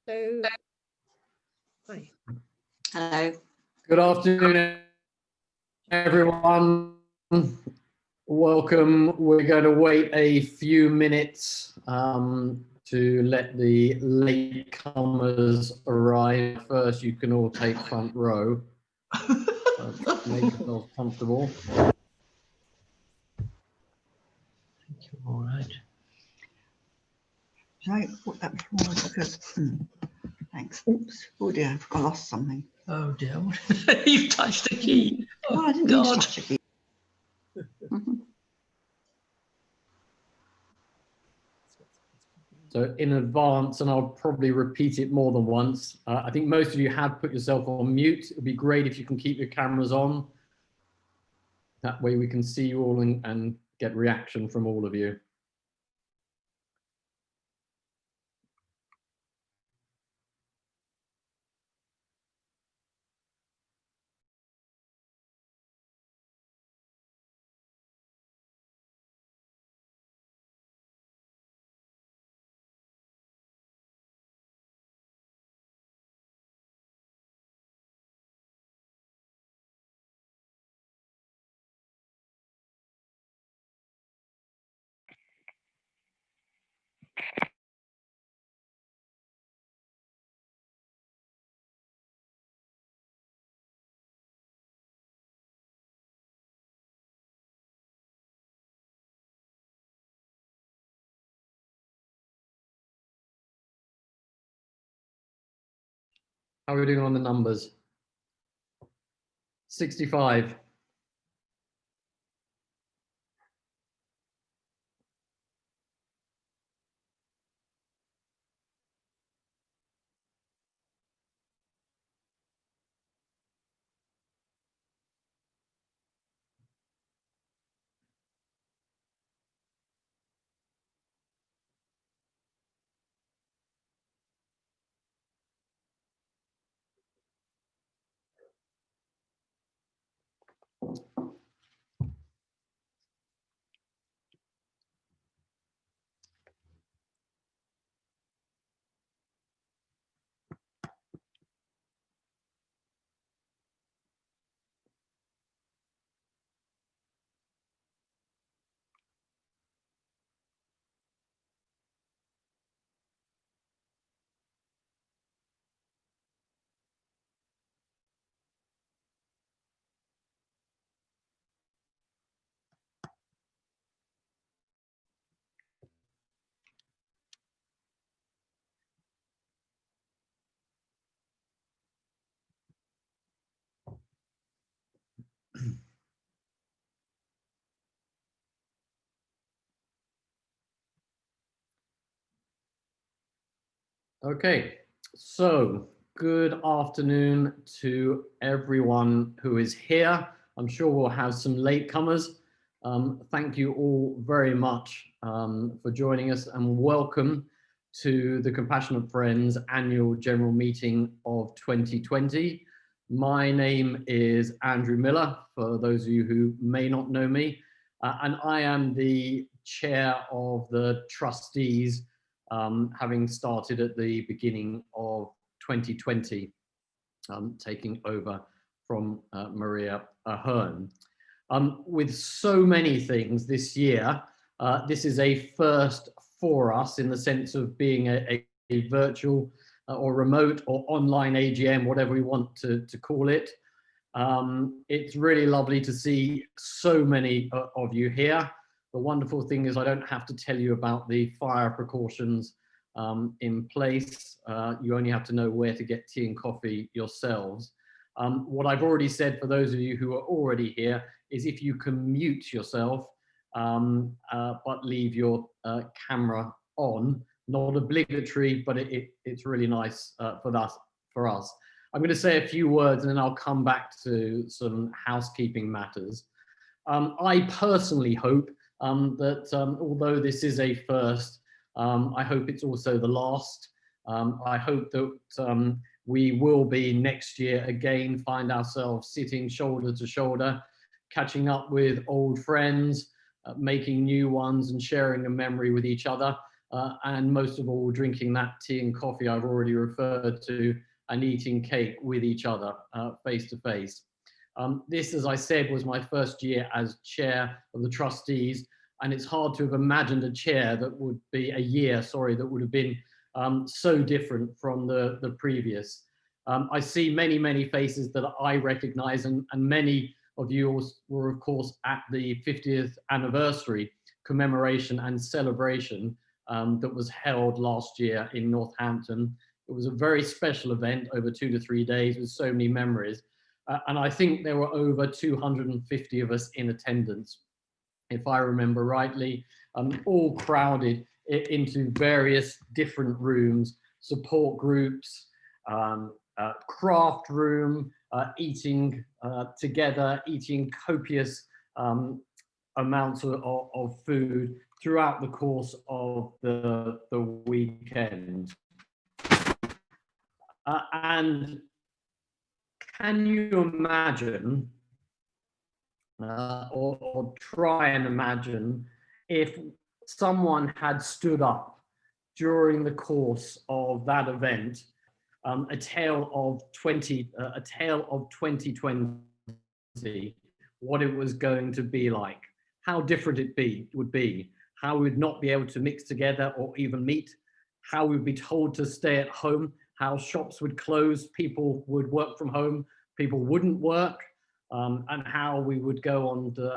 So, hi. Hello. Good afternoon, everyone. Welcome. We're going to wait a few minutes to let the latecomers arrive. First, you can all take front row. Make yourselves comfortable. Thank you. All right. Should I put that forward? Because, thanks. Oops. Oh dear, I lost something. Oh dear, you've touched the key. Oh, I didn't God. mean to touch a key. So in advance, and I'll probably repeat it more than once, I think most of you have put yourself on mute. It'd be great if you can keep your cameras on. That way we can see you all and get reaction from all of you. How are we doing on the numbers? 65. Okay, so good afternoon to everyone who is here. I'm sure we'll have some latecomers. Thank you all very much for joining us, and welcome to the Compassionate Friends Annual General Meeting of 2020. My name is Andrew Miller, for those of you who may not know me, and I am the chair of the trustees, having started at the beginning of 2020, taking over from Maria Ahern. With so many things this year, this is a first for us in the sense of being a virtual or remote or online AGM, whatever we want to call it. It's really lovely to see so many of you here. The wonderful thing is I don't have to tell you about the fire precautions in place. You only have to know where to get tea and coffee yourselves. What I've already said for those of you who are already here is if you can mute yourself, but leave your camera on. Not obligatory, but it's really nice for us. I'm going to say a few words and then I'll come back to some housekeeping matters. I personally hope that although this is a first, I hope it's also the last. I hope that we will be next year again, find ourselves sitting shoulder to shoulder, catching up with old friends, making new ones and sharing a memory with each other. and most of all, drinking that tea and coffee I've already referred to, and eating cake with each other face to face. This, as I said, was my first year as chair of the trustees, and it's hard to have imagined a chair that would be that would have been so different from the previous. I see many, many faces that I recognize, and many of you were, of course, at the 50th anniversary commemoration and celebration that was held last year in Northampton. It was a very special event over 2 to 3 days with so many memories. And I think there were over 250 of us in attendance, if I remember rightly, all crowded into various different rooms, support groups, craft room, eating together, eating copious amounts of food throughout the course of the weekend. And can you imagine, or try and imagine, if someone had stood up during the course of that event, a tale of 2020, what it was going to be like, how different it would be, how we would not be able to mix together or even meet, how we'd be told to stay at home, how shops would close, people would work from home, people wouldn't work, and how we would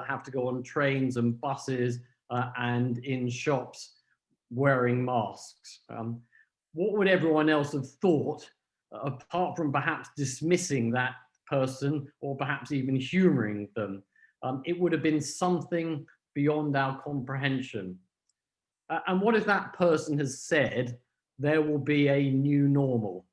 have to go on trains and buses and in shops wearing masks. What would everyone else have thought, apart from perhaps dismissing that person or perhaps even humoring them? It would have been something beyond our comprehension. And what if that person has said, there will be a new normal?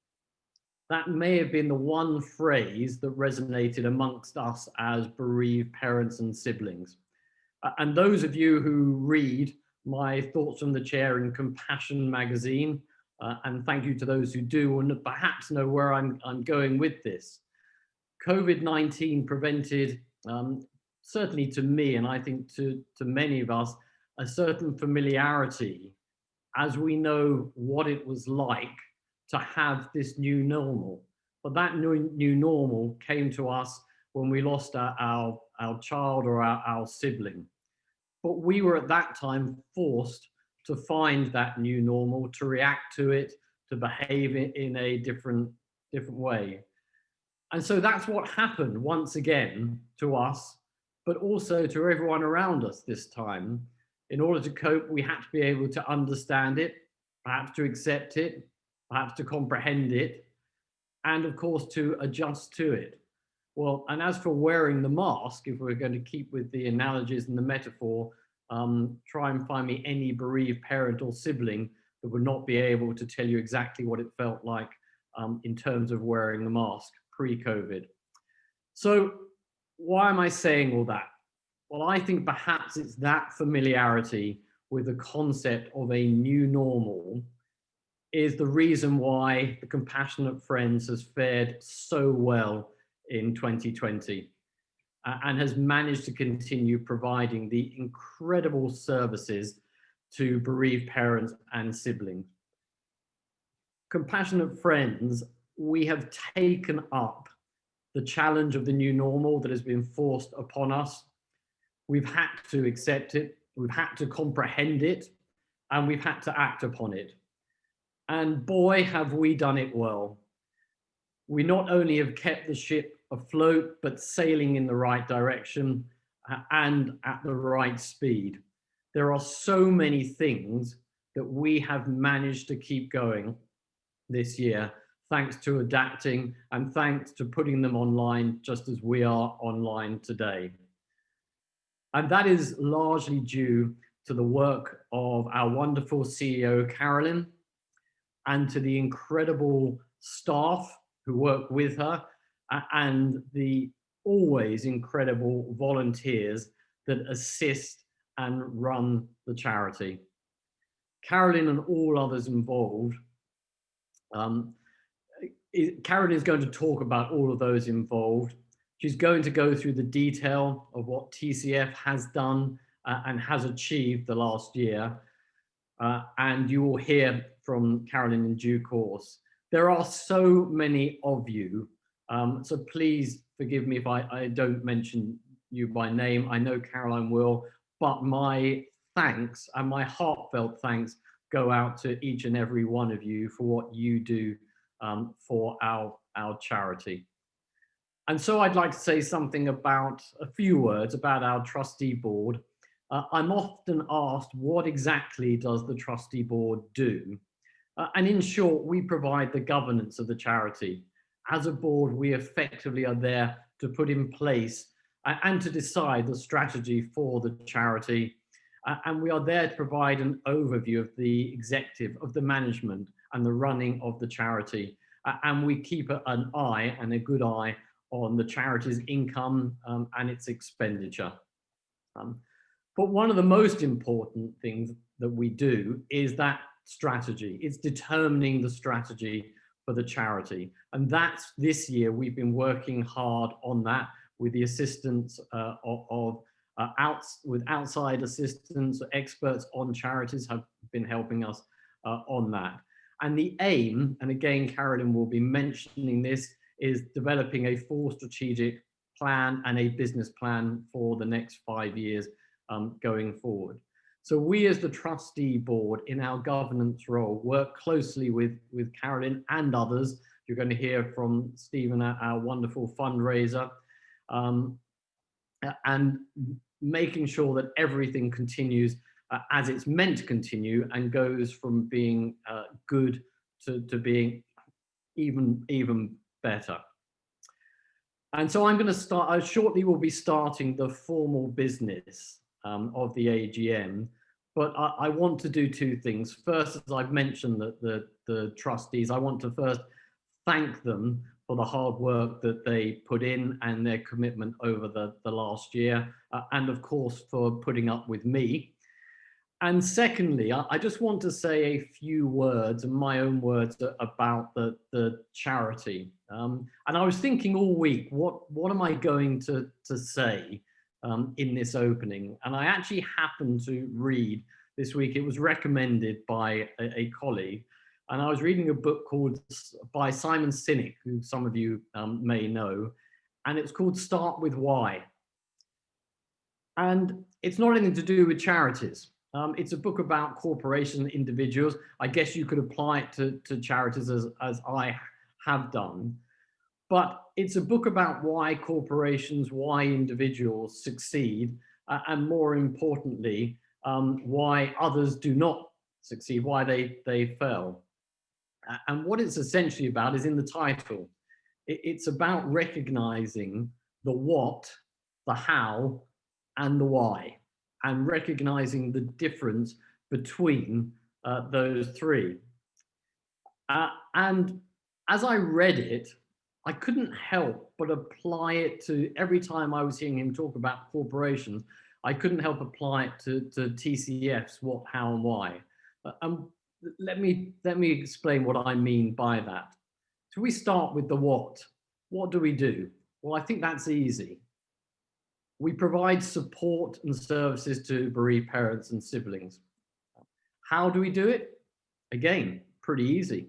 That may have been the one phrase that resonated amongst us as bereaved parents and siblings. And those of you who read my Thoughts from the Chair in Compassion magazine, and thank you to those who do and perhaps know where I'm going with this. COVID-19 prevented, certainly to me, and I think to many of us, a certain familiarity as we know what it was like to have this new normal. But that new normal came to us when we lost our child or our sibling. But we were at that time forced to find that new normal, to react to it, to behave in a different way. And so that's what happened once again to us, but also to everyone around us this time. In order to cope, we had to be able to understand it, perhaps to accept it, perhaps to comprehend it, and of course to adjust to it. Well, and as for wearing the mask, if we're going to keep with the analogies and the metaphor, try and find me any bereaved parent or sibling that would not be able to tell you exactly what it felt like in terms of wearing the mask pre-COVID. So why am I saying all that? Well, I think perhaps it's that familiarity with the concept of a new normal is the reason why the Compassionate Friends has fared so well in 2020 and has managed to continue providing the incredible services to bereaved parents and siblings. Compassionate Friends, we have taken up the challenge of the new normal that has been forced upon us. We've had to accept it, we've had to comprehend it, and we've had to act upon it. And boy, have we done it well. We not only have kept the ship afloat, but sailing in the right direction and at the right speed. There are so many things that we have managed to keep going this year, thanks to adapting and thanks to putting them online just as we are online today. And that is largely due to the work of our wonderful CEO, Carolyn, and to the incredible staff who work with her, and the always incredible volunteers that assist and run the charity. Carolyn and all others involved. Carolyn is going to talk about all of those involved. She's going to go through the detail of what TCF has done and has achieved the last year. and you will hear from Carolyn in due course. There are so many of you, so please forgive me if I don't mention you by name. I know Caroline will, but my thanks and my heartfelt thanks go out to each and every one of you for what you do for our charity. And so I'd like to say something about, a few words about our trustee board. I'm often asked, what exactly does the trustee board do? And in short, we provide the governance of the charity. As a board, we effectively are there to put in place and to decide the strategy for the charity. And we are there to provide an overview of the executive, of the management and the running of the charity. And we keep an eye, and a good eye, on the charity's income and its expenditure. But one of the most important things that we do is that strategy. It's determining the strategy for the charity. And that's, this year, we've been working hard on that with the assistance with outside assistance. Experts on charities have been helping us on that. And the aim, and again, Carolyn will be mentioning this, is developing a full strategic plan and a business plan for the next 5 years going forward. So we as the trustee board in our governance role work closely with Carolyn and others. You're going to hear from Stephen, our wonderful fundraiser, and making sure that everything continues as it's meant to continue and goes from being good to being even better. And so I'm going to start, I shortly will be starting the formal business of the AGM, but I want to do two things. First, as I've mentioned, that the trustees, I want to first thank them for the hard work that they put in and their commitment over the last year, and of course for putting up with me. And secondly, I just want to say a few words, and my own words, about the charity. And I was thinking all week, what am I going to say in this opening? And I actually happened to read this week, it was recommended by a colleague, and I was reading a book called, by Simon Sinek, who some of you may know, and it's called Start With Why. And it's not anything to do with charities. It's a book about corporations and individuals. I guess you could apply it to charities as I have done. But it's a book about why corporations, why individuals succeed, and more importantly, why others do not succeed, why they fail. And what it's essentially about is in the title. It's about recognizing the what, the how, and the why, and recognizing the difference between those three. And as I read it, I couldn't help but apply it to, every time I was hearing him talk about corporations, I couldn't help apply it to TCF's what, how, and why. Let me explain what I mean by that. So we start with the what. What do we do? Well, I think that's easy. We provide support and services to bereaved parents and siblings. How do we do it? Again, pretty easy.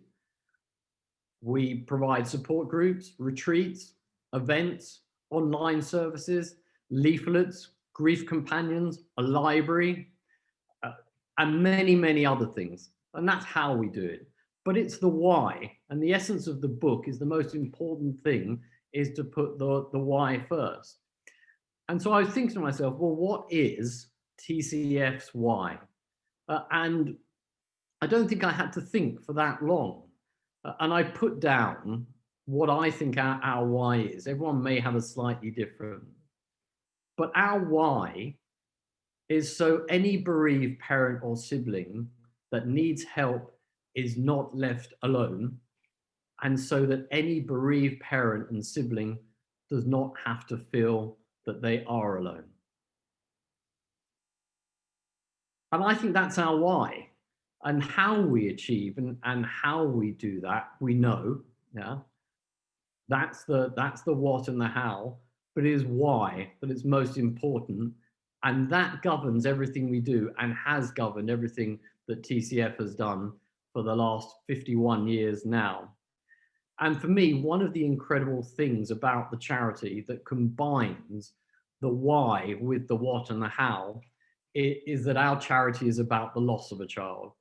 We provide support groups, retreats, events, online services, leaflets, grief companions, a library, and many, many other things. And that's how we do it. But it's the why. And the essence of the book is the most important thing is to put the why first. And so I was thinking to myself, well, what is TCF's why? And I don't think I had to think for that long. And I put down what I think our why is. Everyone may have a slightly different, but our why is so any bereaved parent or sibling that needs help is not left alone, and so that any bereaved parent and sibling does not have to feel that they are alone. And I think that's our why. And how we achieve and how we do that, we know, yeah. That's the what and the how, but it is why that is most important. And that governs everything we do and has governed everything that TCF has done for the last 51 years now. And for me, one of the incredible things about the charity that combines the why with the what and the how is that our charity is about the loss of a child.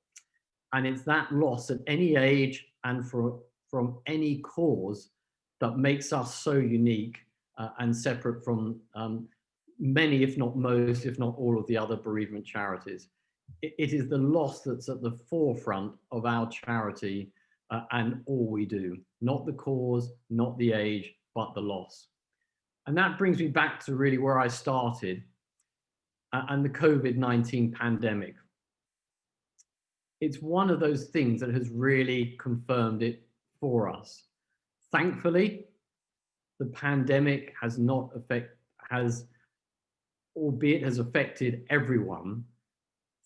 And it's that loss at any age and from any cause that makes us so unique and separate from many, if not most, if not all of the other bereavement charities. It is the loss that's at the forefront of our charity and all we do, not the cause, not the age, but the loss. And that brings me back to really where I started and the COVID-19 pandemic. It's one of those things that has really confirmed it for us. Thankfully, the pandemic has not albeit has affected everyone.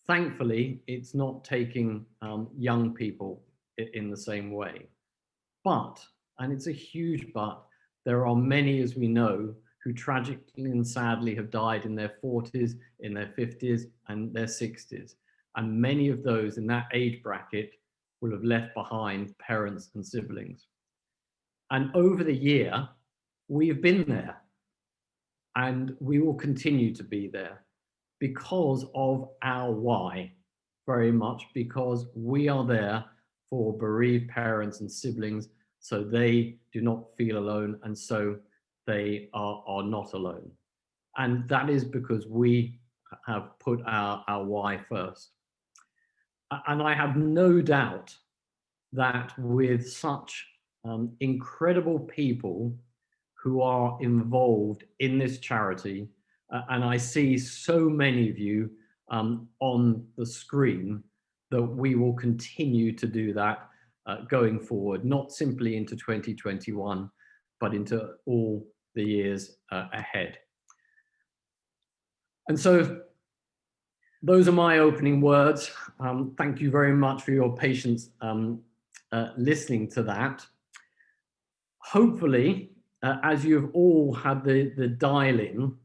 Thankfully, it's not taking young people in the same way. But, and it's a huge but, there are many, as we know, who tragically and sadly have died in their 40s, in their 50s, and their 60s. And many of those in that age bracket will have left behind parents and siblings. And over the year, we have been there, and we will continue to be there because of our why, very much because we are there for bereaved parents and siblings so they do not feel alone and so they are not alone. And that is because we have put our why first. And I have no doubt that with such incredible people who are involved in this charity, and I see so many of you on the screen, that we will continue to do that going forward, not simply into 2021, but into all the years ahead. And so those are my opening words. Thank you very much for your patience listening to that. Hopefully, as you've all had the dial-in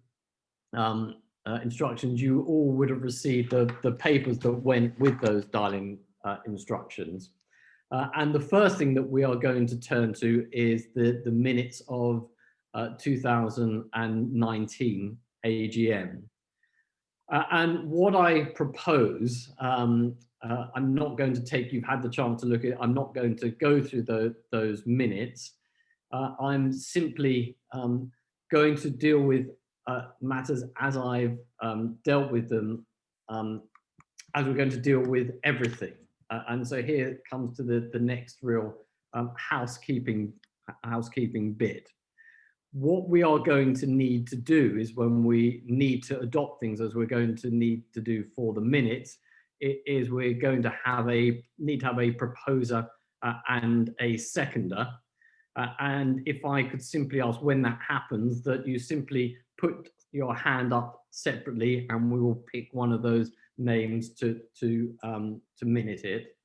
instructions, you all would have received the papers that went with those dial-in instructions. And the first thing that we are going to turn to is the minutes of 2019 AGM. And what I propose, I'm not going to take, you've had the chance to look at it, I'm not going to go through those minutes. I'm simply going to deal with matters as I've dealt with them, as we're going to deal with everything. And so here it comes to the next real housekeeping bit. What we are going to need to do is when we need to adopt things, as we're going to need to do for the minutes, is we're going to need to have a proposer and a seconder. And if I could simply ask when that happens, that you simply put your hand up separately and we will pick one of those names to minute it.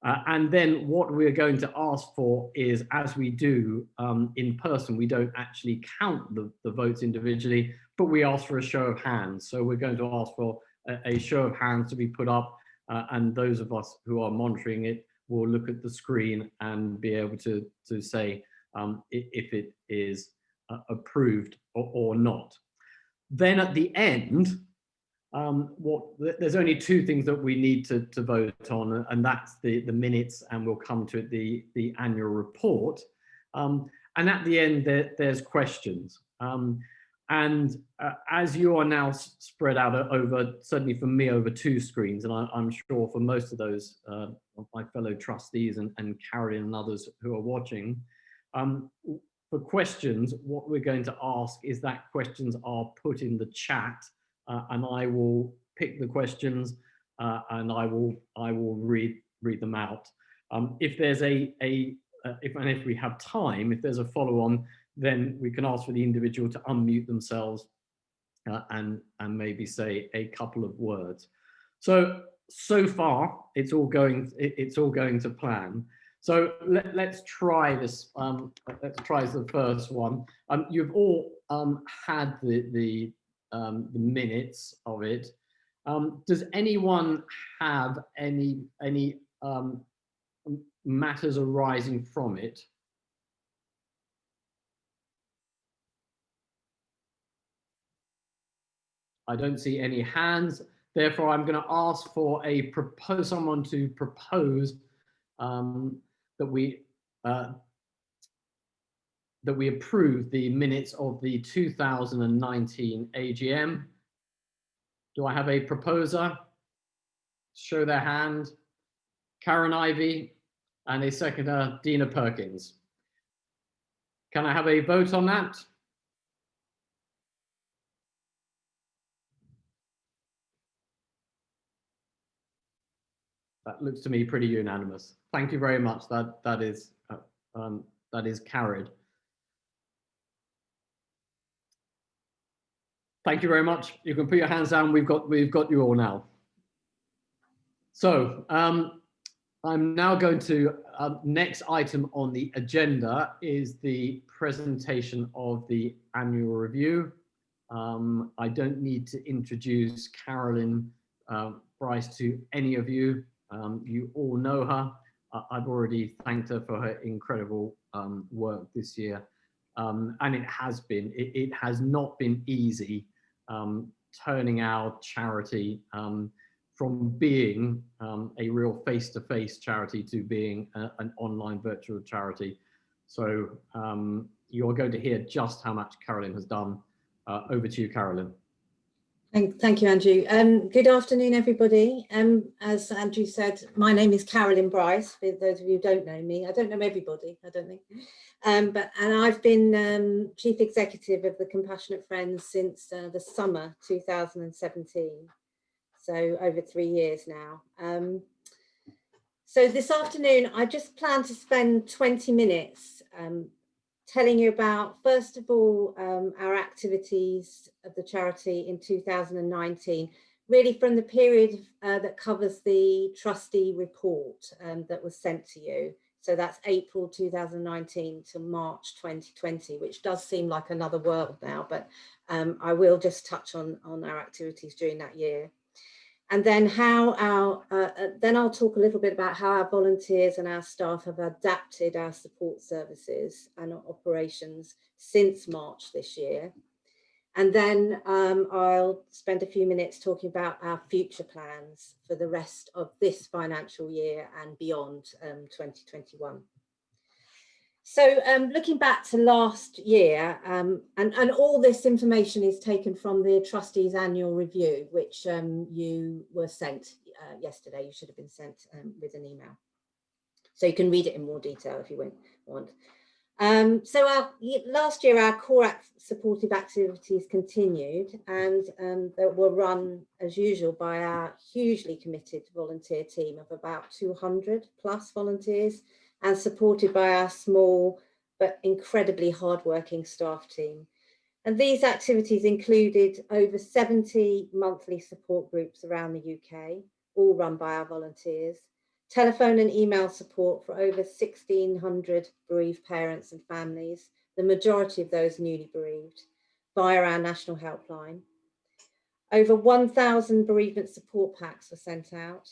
And then what we're going to ask for is, as we do in person, we don't actually count the votes individually, but we ask for a show of hands. So we're going to ask for a show of hands to be put up, and those of us who are monitoring it will look at the screen and be able to say if it is approved or not. Then at the end, there's only two things that we need to vote on, and that's the minutes, and we'll come to it, the annual report. And at the end, there's questions. As you are now spread out over, certainly for me, over two screens, and I'm sure for most of those of my fellow trustees and Carolyn and others who are watching, for questions, what we're going to ask is that questions are put in the chat, and I will pick the questions and I will read them out. If there's if we have time, if there's a follow-on, then we can ask for the individual to unmute themselves and maybe say a couple of words. So far, it's all going to plan. So let's try this. Let's try the first one. You've all had the minutes of it, Does anyone have any matters arising from it? I don't see any hands. Therefore, I'm going to ask for someone to propose that we approve the minutes of the 2019 AGM. Do I have a proposer? Show their hand. Karen Ivey, and a seconder, Dina Perkins. Can I have a vote on that? That looks to me pretty unanimous. Thank you very much. That is carried. Thank you very much. You can put your hands down. We've got you all now. So I'm now going to next item on the agenda is the presentation of the annual review. I don't need to introduce Carolyn Bryce to any of you. You all know her. I've already thanked her for her incredible work this year. And it has not been easy turning our charity from being a real face-to-face charity to being an online virtual charity. So you're going to hear just how much Carolyn has done. Over to you, Carolyn. Thank you, Andrew. Good afternoon, everybody. As Andrew said, my name is Carolyn Bryce. For those of you who don't know me, I don't know everybody, I don't think. And I've been Chief Executive of the Compassionate Friends since the summer 2017. So over 3 years now. So this afternoon, I just plan to spend 20 minutes telling you about, first of all, our activities of the charity in 2019, really from the period that covers the trustee report that was sent to you. So that's April 2019 to March 2020, which does seem like another world now, but I will just touch on our activities during that year. And then then I'll talk a little bit about how our volunteers and our staff have adapted our support services and our operations since March this year. And then I'll spend a few minutes talking about our future plans for the rest of this financial year and beyond 2021. So looking back to last year, and all this information is taken from the Trustees' Annual Review, which you were sent yesterday. You should have been sent with an email. So you can read it in more detail if you want. So last year, our core supportive activities continued, and they were run, as usual, by our hugely committed volunteer team of about 200 plus volunteers, and supported by our small but incredibly hardworking staff team. And these activities included over 70 monthly support groups around the UK, all run by our volunteers, telephone and email support for over 1,600 bereaved parents and families, the majority of those newly bereaved, via our national helpline. Over 1,000 bereavement support packs were sent out.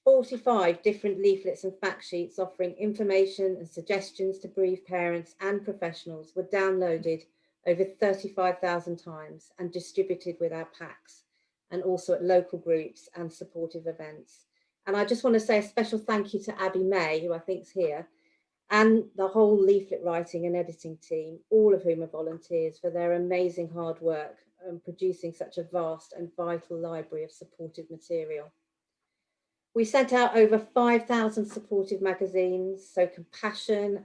45 different leaflets and fact sheets offering information and suggestions to bereaved parents and professionals were downloaded over 35,000 times and distributed with our packs, and also at local groups and supportive events. And I just want to say a special thank you to Abby May, who I think is here, and the whole leaflet writing and editing team, all of whom are volunteers, for their amazing hard work and producing such a vast and vital library of supportive material. We sent out over 5,000 supportive magazines, so Compassion,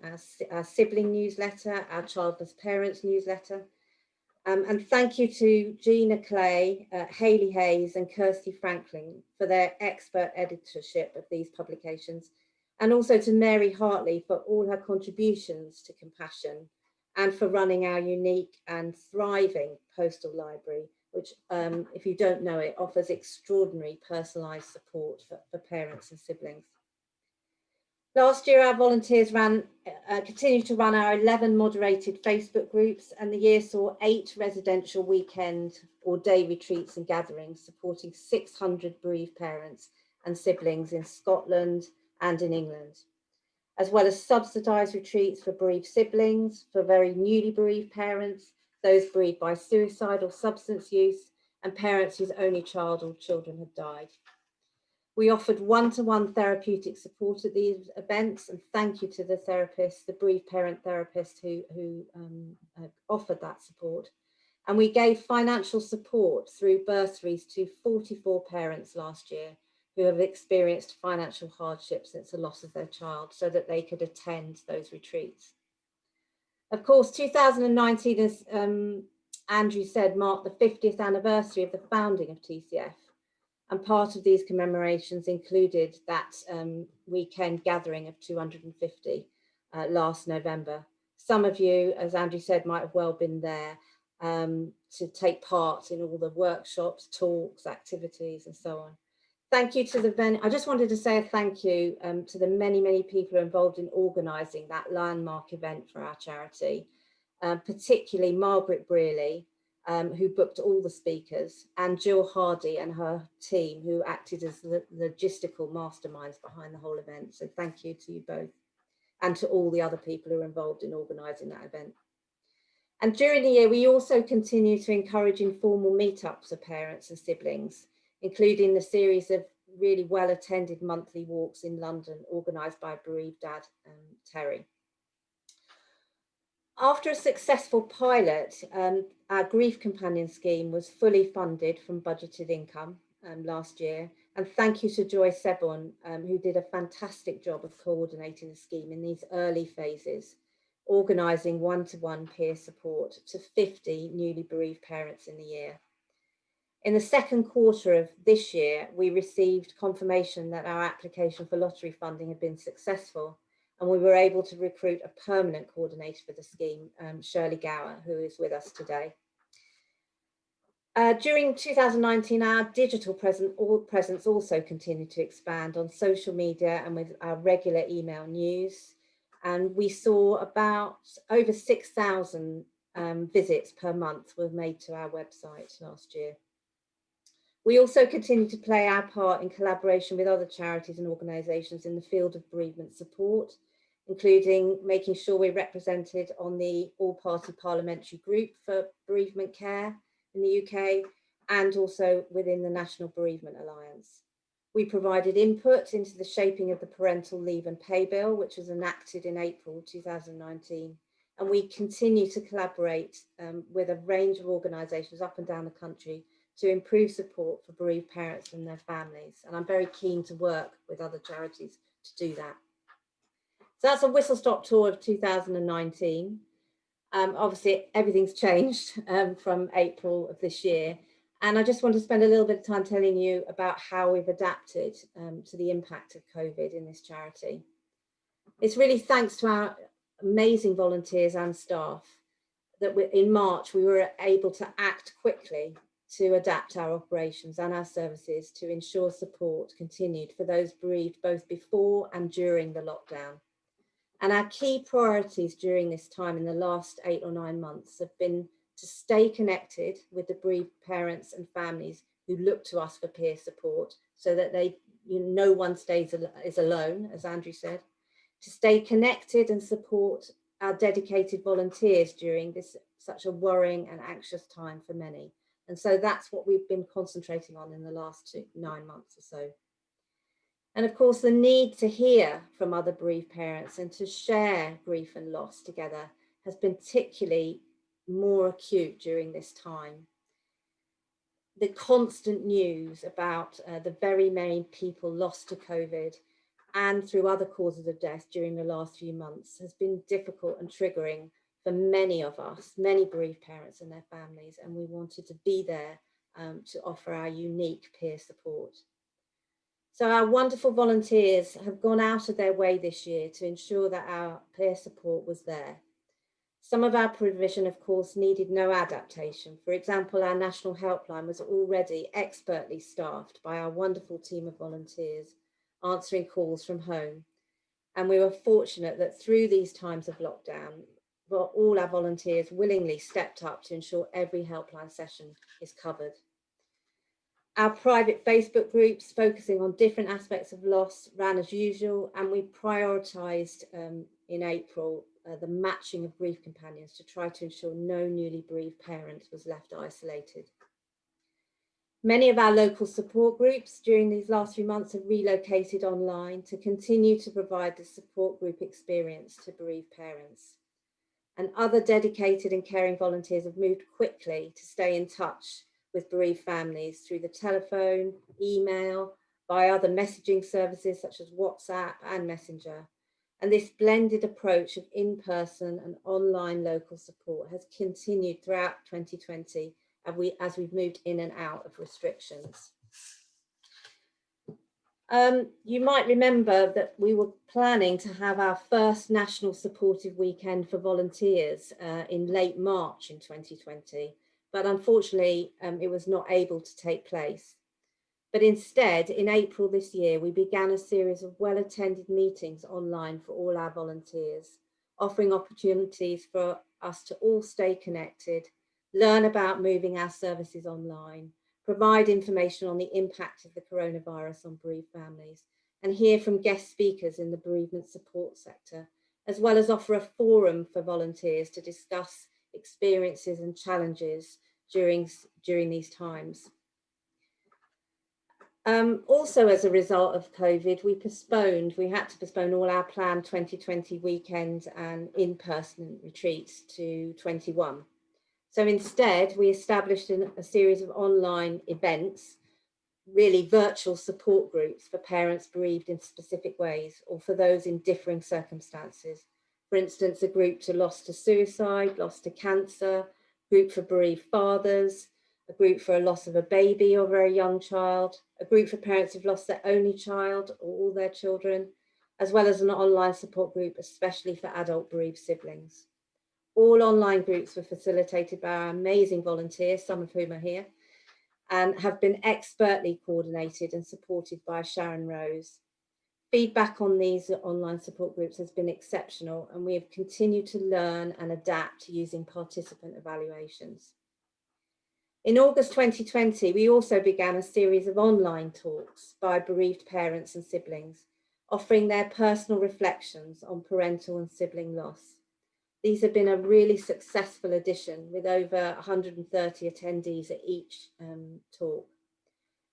our sibling newsletter, our Childless Parents newsletter. And thank you to Gina Clay, Hayley Hayes and Kirsty Franklin for their expert editorship of these publications, and also to Mary Hartley for all her contributions to Compassion and for running our unique and thriving postal library, which, if you don't know it, offers extraordinary personalised support for parents and siblings. Last year, our volunteers continued to run our 11 moderated Facebook groups, and the year saw 8 residential weekend or day retreats and gatherings supporting 600 bereaved parents and siblings in Scotland and in England, as well as subsidised retreats for bereaved siblings, for very newly bereaved parents, those bereaved by suicide or substance use, and parents whose only child or children had died. We offered one-to-one therapeutic support at these events, and thank you to the therapists, the bereaved parent therapists who offered that support. And we gave financial support through bursaries to 44 parents last year who have experienced financial hardship since the loss of their child, so that they could attend those retreats. Of course, 2019, as Andrew said, marked the 50th anniversary of the founding of TCF. And part of these commemorations included that weekend gathering of 250 last November. Some of you, as Andrew said, might have well been there to take part in all the workshops, talks, activities, and so on. Thank you to the venue. I just wanted to say a thank you to the many, many people involved in organising that landmark event for our charity, particularly Margaret Brearley, who booked all the speakers, and Jill Hardy and her team, who acted as the logistical masterminds behind the whole event. So thank you to you both, and to all the other people who are involved in organising that event. And during the year, we also continue to encourage informal meetups of parents and siblings, including the series of really well-attended monthly walks in London, organised by bereaved dad, Terry. After a successful pilot, our Grief Companion scheme was fully funded from budgeted income last year. And thank you to Joy Sebon, who did a fantastic job of coordinating the scheme in these early phases, organising one-to-one peer support to 50 newly bereaved parents in the year. In the second quarter of this year, we received confirmation that our application for lottery funding had been successful, and we were able to recruit a permanent coordinator for the scheme, Shirley Gower, who is with us today. During 2019, our digital presence also continued to expand on social media and with our regular email news. And we saw about over 6,000 visits per month were made to our website last year. We also continue to play our part in collaboration with other charities and organisations in the field of bereavement support, including making sure we're represented on the all-party parliamentary group for bereavement care in the UK, and also within the National Bereavement Alliance. We provided input into the shaping of the Parental Leave and Pay Bill, which was enacted in April 2019. And we continue to collaborate with a range of organisations up and down the country to improve support for bereaved parents and their families. And I'm very keen to work with other charities to do that. So that's a whistle-stop tour of 2019. Obviously, everything's changed from April of this year. And I just want to spend a little bit of time telling you about how we've adapted to the impact of COVID in this charity. It's really thanks to our amazing volunteers and staff that in March we were able to act quickly to adapt our operations and our services to ensure support continued for those bereaved both before and during the lockdown. And our key priorities during this time in the last 8 or 9 months have been to stay connected with the bereaved parents and families who look to us for peer support, so that no one is alone, as Andrew said, to stay connected and support our dedicated volunteers during this such a worrying and anxious time for many. And so that's what we've been concentrating on in the last 9 months or so. And of course, the need to hear from other bereaved parents and to share grief and loss together has been particularly more acute during this time. The constant news about the very many people lost to COVID and through other causes of death during the last few months has been difficult and triggering for many of us, many bereaved parents and their families, and we wanted to be there to offer our unique peer support. So our wonderful volunteers have gone out of their way this year to ensure that our peer support was there. Some of our provision, of course, needed no adaptation. For example, our national helpline was already expertly staffed by our wonderful team of volunteers, answering calls from home. And we were fortunate that through these times of lockdown, all our volunteers willingly stepped up to ensure every helpline session is covered. Our private Facebook groups focusing on different aspects of loss ran as usual, and we prioritised in April the matching of bereaved companions to try to ensure no newly bereaved parent was left isolated. Many of our local support groups during these last few months have relocated online to continue to provide the support group experience to bereaved parents. And other dedicated and caring volunteers have moved quickly to stay in touch with bereaved families through the telephone, email, by other messaging services such as WhatsApp and Messenger. And this blended approach of in-person and online local support has continued throughout 2020 as we've moved in and out of restrictions. You might remember that we were planning to have our first National Supportive Weekend for volunteers in late March in 2020, but unfortunately it was not able to take place. But instead, in April this year, we began a series of well-attended meetings online for all our volunteers, offering opportunities for us to all stay connected, learn about moving our services online, provide information on the impact of the coronavirus on bereaved families, and hear from guest speakers in the bereavement support sector, as well as offer a forum for volunteers to discuss experiences and challenges during these times. Also, as a result of COVID, we had to postpone all our planned 2020 weekends and in-person retreats to 21. So instead, we established a series of online events, really virtual support groups for parents bereaved in specific ways or for those in differing circumstances. For instance, a group to loss to suicide, loss to cancer, group for bereaved fathers, a group for a loss of a baby or very young child, a group for parents who've lost their only child or all their children, as well as an online support group, especially for adult bereaved siblings. All online groups were facilitated by our amazing volunteers, some of whom are here, and have been expertly coordinated and supported by Sharon Rose. Feedback on these online support groups has been exceptional, and we have continued to learn and adapt using participant evaluations. In August 2020, we also began a series of online talks by bereaved parents and siblings, offering their personal reflections on parental and sibling loss. These have been a really successful edition with over 130 attendees at each talk.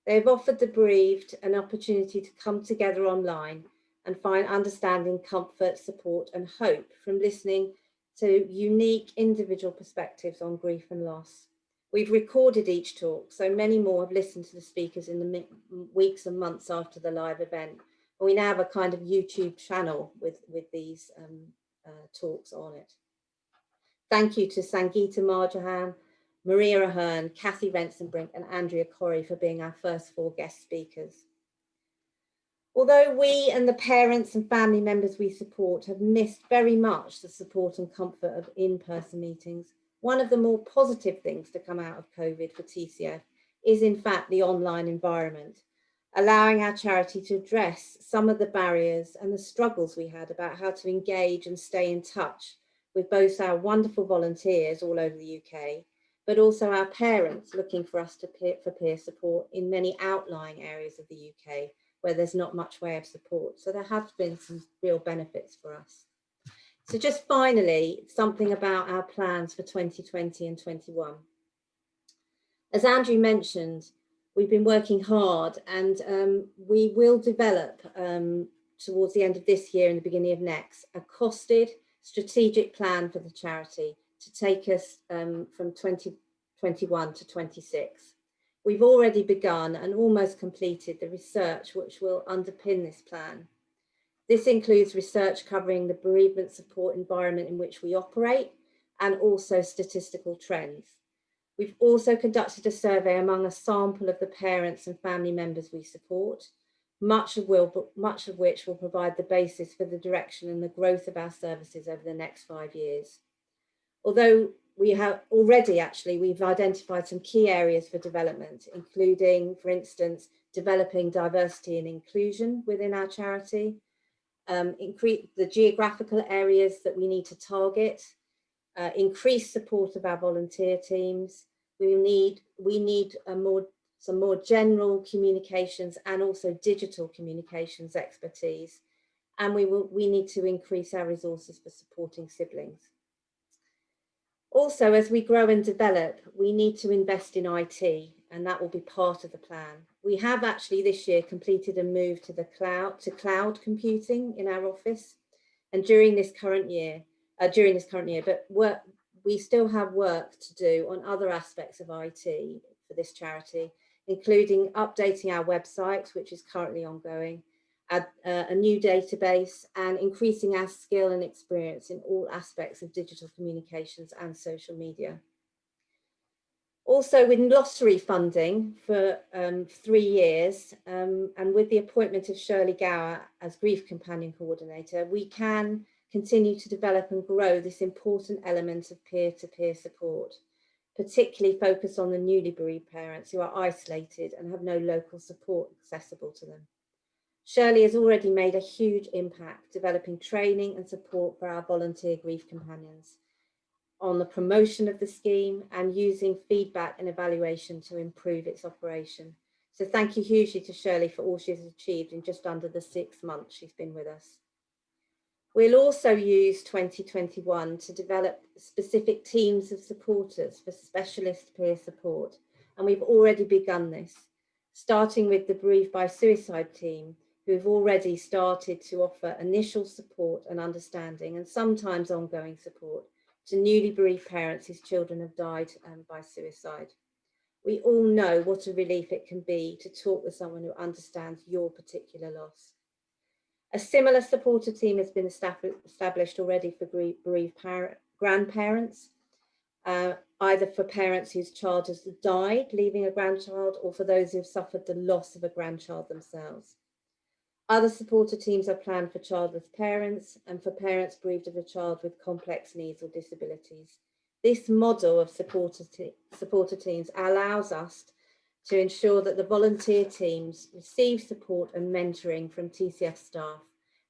They've offered the bereaved an opportunity to come together online and find understanding, comfort, support, and hope from listening to unique individual perspectives on grief and loss. We've recorded each talk, so many more have listened to the speakers in the weeks and months after the live event. And we now have a kind of YouTube channel with these talks on it. Thank you to Sangeeta Marjahan, Maria Ahern, Kathy Rensenbrink, and Andrea Corrie for being our first 4 guest speakers. Although we and the parents and family members we support have missed very much the support and comfort of in-person meetings, one of the more positive things to come out of COVID for TCF is in fact the online environment, allowing our charity to address some of the barriers and the struggles we had about how to engage and stay in touch with both our wonderful volunteers all over the UK, but also our parents looking for us for peer support in many outlying areas of the UK where there's not much way of support. So there have been some real benefits for us. So just finally, something about our plans for 2020 and 21. As Andrew mentioned, we've been working hard, and we will develop towards the end of this year and the beginning of next, a costed strategic plan for the charity to take us from 2021 to 26. We've already begun and almost completed the research which will underpin this plan. This includes research covering the bereavement support environment in which we operate and also statistical trends. We've also conducted a survey among a sample of the parents and family members we support, much of which will provide the basis for the direction and the growth of our services over the next 5 years. Although we have already we've identified some key areas for development, including, for instance, developing diversity and inclusion within our charity, increase the geographical areas that we need to target, increase support of our volunteer teams. We need some more general communications and also digital communications expertise. And we need to increase our resources for supporting siblings. Also, as we grow and develop, we need to invest in IT, and that will be part of the plan. We have actually this year completed a move to the cloud computing in our office, and during this current year, but we still have work to do on other aspects of IT for this charity, including updating our website, which is currently ongoing, a new database, and increasing our skill and experience in all aspects of digital communications and social media. Also, with lottery funding for 3 years, and with the appointment of Shirley Gower as Grief Companion Coordinator, we can continue to develop and grow this important element of peer-to-peer support, particularly focus on the newly bereaved parents who are isolated and have no local support accessible to them. Shirley has already made a huge impact developing training and support for our volunteer grief companions on the promotion of the scheme and using feedback and evaluation to improve its operation. So thank you hugely to Shirley for all she's achieved in just under the 6 months she's been with us. We'll also use 2021 to develop specific teams of supporters for specialist peer support. And we've already begun this, starting with the Bereaved by Suicide team, who've already started to offer initial support and understanding and sometimes ongoing support to newly bereaved parents whose children have died by suicide. We all know what a relief it can be to talk with someone who understands your particular loss. A similar supporter team has been established already for bereaved grandparents, either for parents whose child has died, leaving a grandchild, or for those who have suffered the loss of a grandchild themselves. Other supporter teams are planned for childless parents and for parents bereaved of a child with complex needs or disabilities. This model of supporter teams allows us to ensure that the volunteer teams receive support and mentoring from TCF staff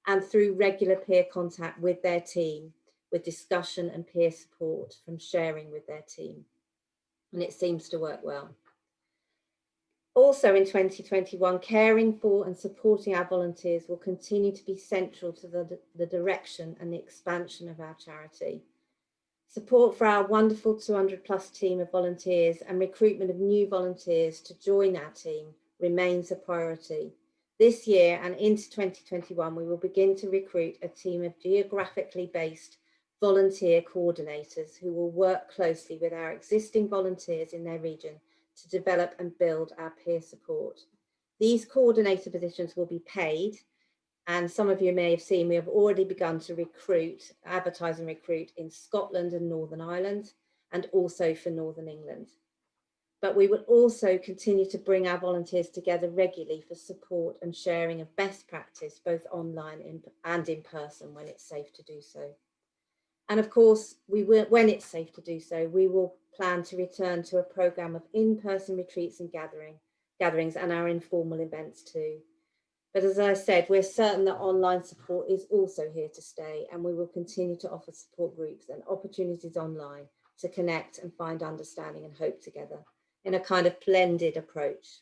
and through regular peer contact with their team, with discussion and peer support from sharing with their team. And it seems to work well. Also in 2021, caring for and supporting our volunteers will continue to be central to the direction and the expansion of our charity. Support for our wonderful 200+ team of volunteers and recruitment of new volunteers to join our team remains a priority. This year and into 2021, we will begin to recruit a team of geographically based volunteer coordinators who will work closely with our existing volunteers in their region to develop and build our peer support. These coordinator positions will be paid, and some of you may have seen we have already begun to advertise and recruit in Scotland and Northern Ireland, and also for Northern England. But we will also continue to bring our volunteers together regularly for support and sharing of best practice, both online and in person when it's safe to do so. And of course, when it's safe to do so, we will plan to return to a programme of in-person retreats and gatherings and our informal events too. But as I said, we're certain that online support is also here to stay, and we will continue to offer support groups and opportunities online to connect and find understanding and hope together in a kind of blended approach.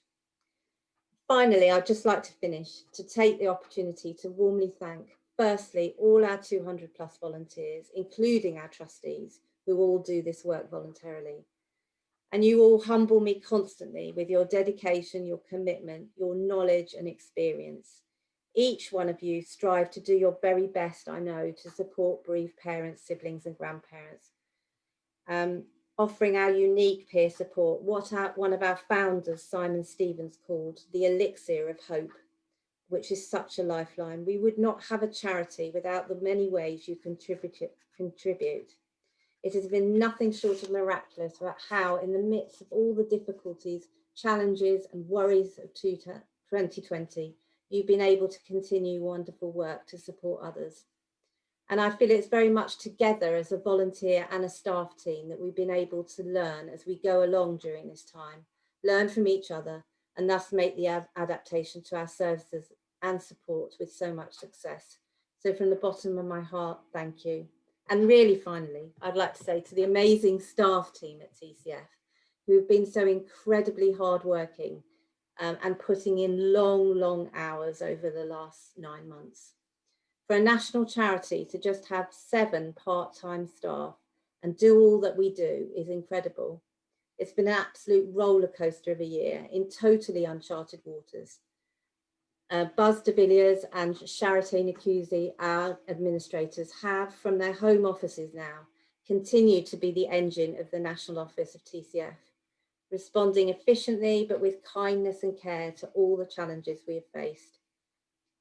Finally, I'd just like to take the opportunity to warmly thank, firstly, all our 200+ volunteers, including our trustees, who all do this work voluntarily. And you all humble me constantly with your dedication, your commitment, your knowledge and experience. Each one of you strive to do your very best, I know, to support bereaved parents, siblings and grandparents. Offering our unique peer support, what one of our founders, Simon Stevens, called the elixir of hope, which is such a lifeline. We would not have a charity without the many ways you contribute. It has been nothing short of miraculous about how, in the midst of all the difficulties, challenges and worries of 2020, you've been able to continue wonderful work to support others. And I feel it's very much together as a volunteer and a staff team that we've been able to learn as we go along during this time, learn from each other, and thus make the adaptation to our services and support with so much success. So from the bottom of my heart, thank you. And really, finally, I'd like to say to the amazing staff team at TCF, who've been so incredibly hardworking and putting in long hours over the last 9 months. For a national charity to just have 7 part-time staff and do all that we do is incredible. It's been an absolute roller coaster of a year in totally uncharted waters. Buzz de Villiers and Charité Nkuzi, our administrators, have from their home offices now continued to be the engine of the National Office of TCF, responding efficiently but with kindness and care to all the challenges we have faced.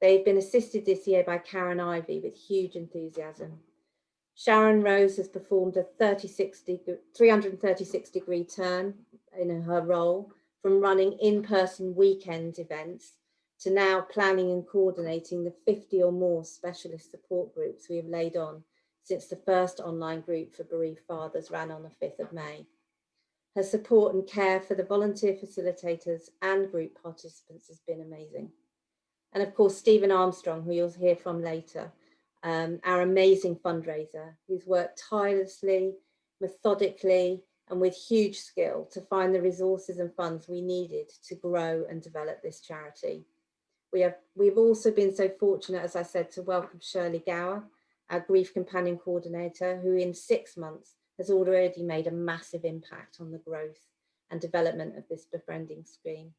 They've been assisted this year by Karen Ivey with huge enthusiasm. Sharon Rose has performed a 336-degree turn in her role, from running in-person weekend events to now planning and coordinating the 50 or more specialist support groups we have laid on since the first online group for bereaved fathers ran on the 5th of May. Her support and care for the volunteer facilitators and group participants has been amazing. And of course, Stephen Armstrong, who you'll hear from later, our amazing fundraiser, who's worked tirelessly, methodically, and with huge skill to find the resources and funds we needed to grow and develop this charity. We've also been so fortunate, as I said, to welcome Shirley Gower, our grief companion coordinator, who in 6 months has already made a massive impact on the growth and development of this befriending scheme.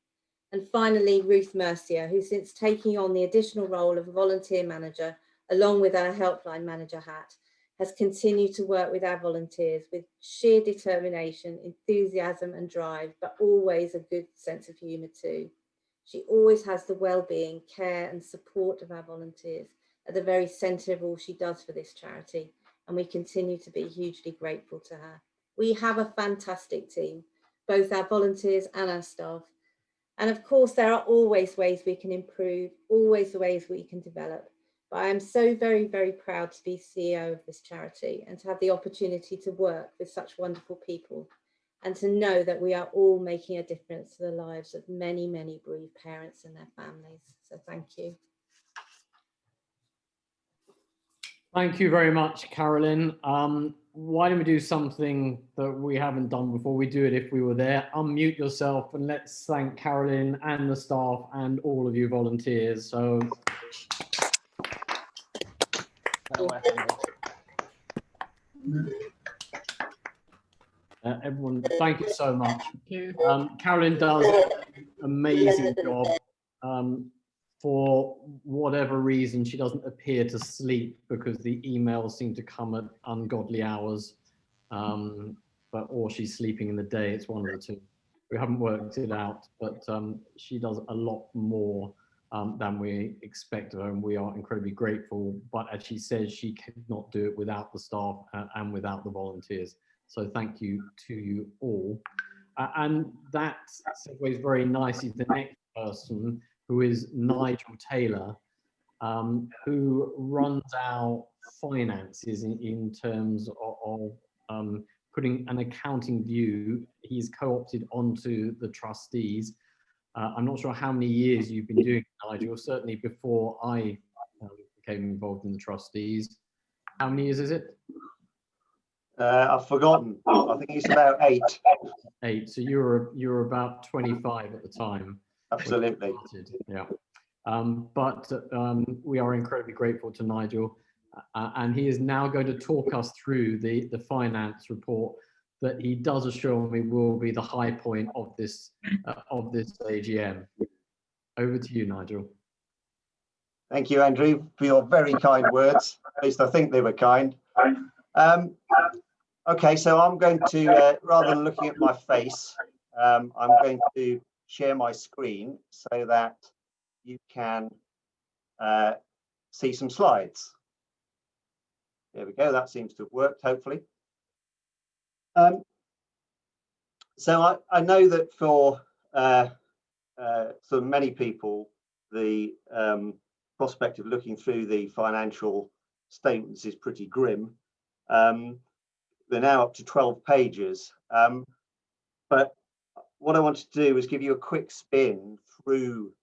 And finally, Ruth Mercier, who since taking on the additional role of volunteer manager, along with our helpline manager hat, has continued to work with our volunteers with sheer determination, enthusiasm and drive, but always a good sense of humour too. She always has the well-being, care and support of our volunteers at the very centre of all she does for this charity, and we continue to be hugely grateful to her. We have a fantastic team, both our volunteers and our staff. And of course, there are always ways we can improve, always ways we can develop. But I am so very proud to be CEO of this charity and to have the opportunity to work with such wonderful people and to know that we are all making a difference to the lives of many bereaved parents and their families. So thank you. Thank you very much, Carolyn. Why don't we do something that we haven't done before? We do it if we were there. Unmute yourself and let's thank Carolyn and the staff and all of you volunteers. So everyone, thank you so much. Carolyn does an amazing job. For whatever reason, she doesn't appear to sleep because the emails seem to come at ungodly hours, or she's sleeping in the day. It's one of the two. We haven't worked it out, but she does a lot more than we expect of her, and we are incredibly grateful. But as she says, she could not do it without the staff and without the volunteers. So thank you to you all. And that segues very nicely to the next person, who is Nigel Taylor, who runs our finances in terms of putting an accounting view. He's co-opted onto the trustees. I'm not sure how many years you've been doing it, Nigel, certainly before I became involved in the trustees. How many years is it? I've forgotten. I think it's about 8. 8. So you were about 25 at the time. Absolutely. Yeah. But we are incredibly grateful to Nigel, and he is now going to talk us through the finance report that he does assure me will be the high point of this AGM. Over to you, Nigel. Thank you, Andrew, for your very kind words. At least I think they were kind. Okay, so I'm going to, rather than looking at my face, I'm going to share my screen so that you can see some slides. There we go. That seems to have worked, hopefully. So I know that for many people, the prospect of looking through the financial statements is pretty grim. They're now up to 12 pages. But what I wanted to do is give you a quick spin through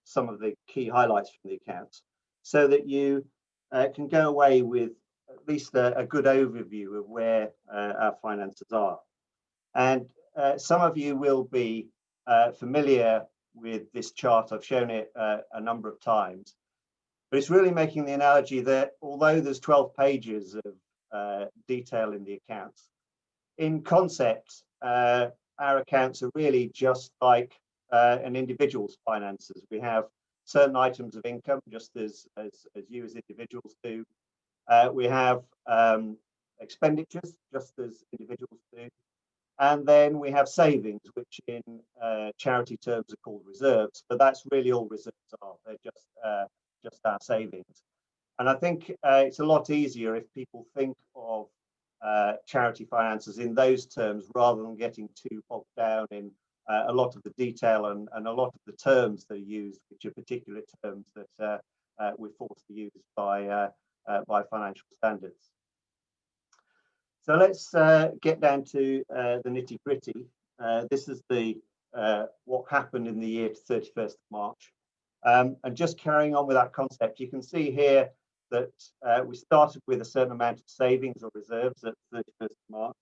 some of the key highlights from the accounts so that you can go away with at least a good overview of where our finances are. And some of you will be familiar with this chart. I've shown it a number of times, but it's really making the analogy that although there's 12 pages of detail in the accounts, in concept, our accounts are really just like an individual's finances. We have certain items of income, just as you as individuals do. We have expenditures, just as individuals do. And then we have savings, which in charity terms are called reserves, but that's really all reserves are. They're just our savings. And I think it's a lot easier if people think of charity finances in those terms rather than getting too bogged down in a lot of the detail and a lot of the terms that are used, which are particular terms that we're forced to use by financial standards. So let's get down to the nitty gritty. This is the what happened in the year to 31st of March. And just carrying on with that concept, you can see here that we started with a certain amount of savings or reserves at 31st of March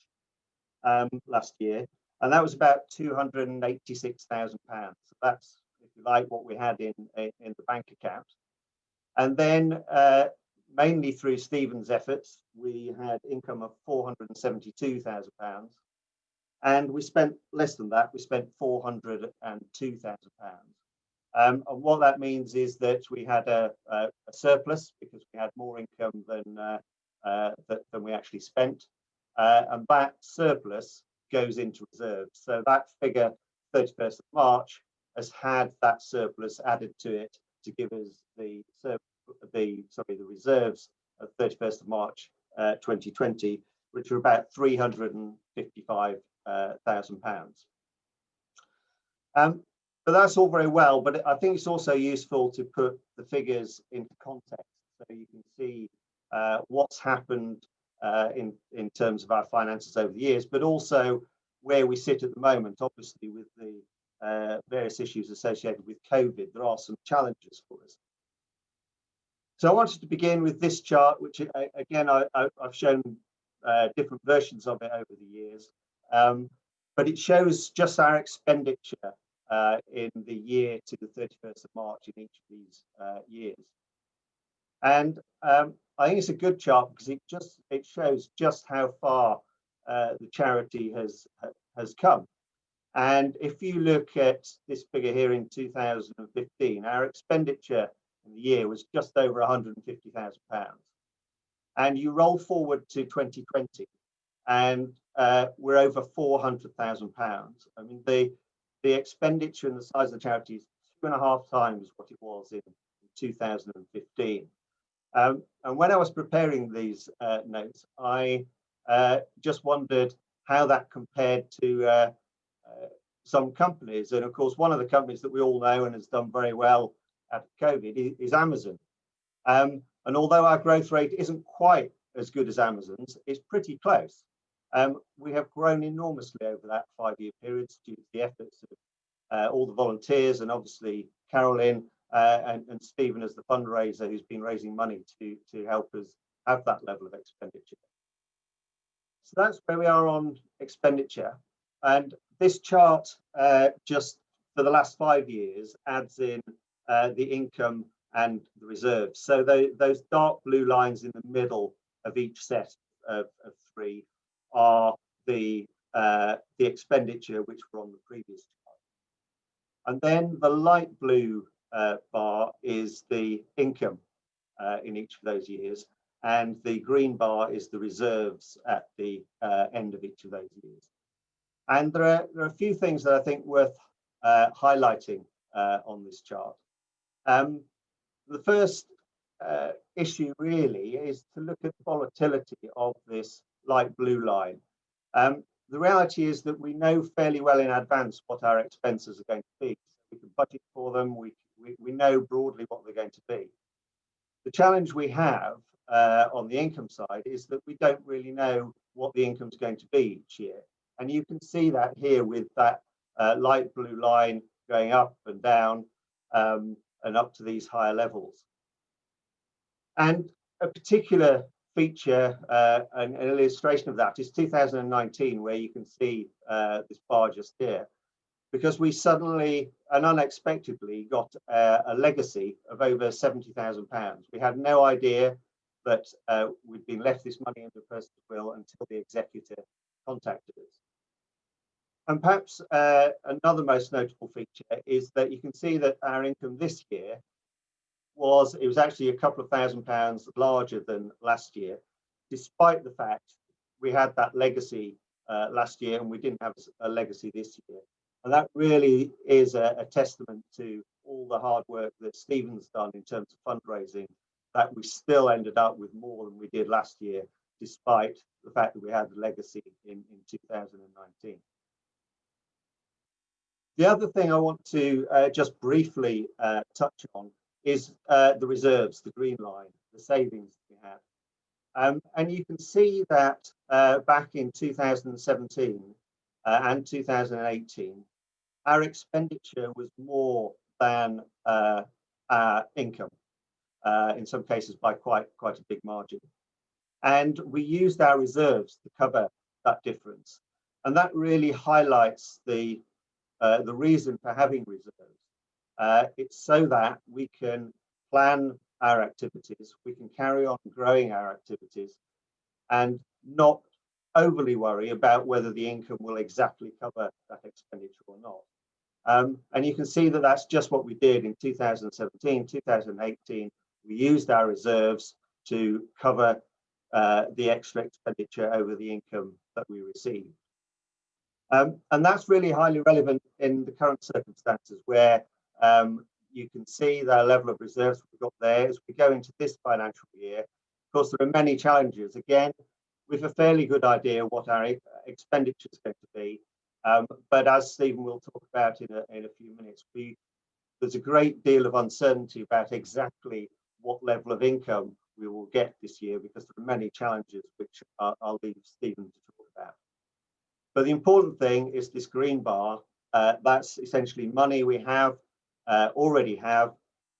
last year, and that was about £286,000. So that's, if you like, what we had in the bank account. And then mainly through Stephen's efforts, we had income of £472,000, and we spent less than that. We spent £402,000. And what that means is that we had a surplus because we had more income than we actually spent, and that surplus goes into reserves. So that figure, 31st of March, has had that surplus added to it to give us the reserves of 31st of March 2020, which are about £355,000. But that's all very well, but I think it's also useful to put the figures into context so you can see what's happened in terms of our finances over the years, but also where we sit at the moment. Obviously, with the various issues associated with COVID, there are some challenges for us. So I wanted to begin with this chart, which again, I've shown different versions of it over the years, but it shows just our expenditure in the year to the 31st of March in each of these years. And I think it's a good chart because it shows just how far the charity has come. And if you look at this figure here in 2015, our expenditure in the year was just over £150,000. And you roll forward to 2020 and we're over £400,000. I mean, the expenditure and the size of the charity is 2.5 times what it was in 2015. And when I was preparing these notes, I just wondered how that compared to some companies. And of course, one of the companies that we all know and has done very well out of COVID is Amazon. And although our growth rate isn't quite as good as Amazon's, it's pretty close. We have grown enormously over that 5-year period due to the efforts of all the volunteers and obviously Carolyn and Stephen as the fundraiser who's been raising money to help us have that level of expenditure. So that's where we are on expenditure. And this chart, just for the last 5 years, adds in the income and the reserves. So those dark blue lines in the middle of each set of 3 are the expenditure which were on the previous chart. And then the light blue bar is the income in each of those years, and the green bar is the reserves at the end of each of those years. And there are a few things that I think worth highlighting on this chart. The first issue really is to look at the volatility of this light blue line. The reality is that we know fairly well in advance what our expenses are going to be. We can budget for them. We know broadly what they're going to be. The challenge we have on the income side is that we don't really know what the income is going to be each year. And you can see that here with that light blue line going up and down and up to these higher levels. And a particular feature, an illustration of that is 2019, where you can see this bar just here, because we suddenly and unexpectedly got a legacy of over £70,000. We had no idea that we'd been left this money under a person's will until the executor contacted us. And perhaps another most notable feature is that you can see that our income this year was actually a couple of £1,000s larger than last year, despite the fact we had that legacy last year and we didn't have a legacy this year. And that really is a testament to all the hard work that Stephen's done in terms of fundraising, that we still ended up with more than we did last year, despite the fact that we had the legacy in 2019. The other thing I want to just briefly touch on is the reserves, the green line, the savings we have. And you can see that back in 2017 and 2018, our expenditure was more than our income, in some cases by quite a big margin. And we used our reserves to cover that difference. And that really highlights the reason for having reserves. It's so that we can plan our activities, we can carry on growing our activities, and not overly worry about whether the income will exactly cover that expenditure or not. And you can see that that's just what we did in 2017, 2018. We used our reserves to cover the extra expenditure over the income that we received. And that's really highly relevant in the current circumstances, where you can see the level of reserves we've got there as we go into this financial year. Of course, there are many challenges. Again, we've a fairly good idea what our expenditure is going to be. But as Stephen will talk about in a few minutes, there's a great deal of uncertainty about exactly what level of income we will get this year, because there are many challenges which I'll leave Stephen to talk about. But the important thing is this green bar. That's essentially money we already have,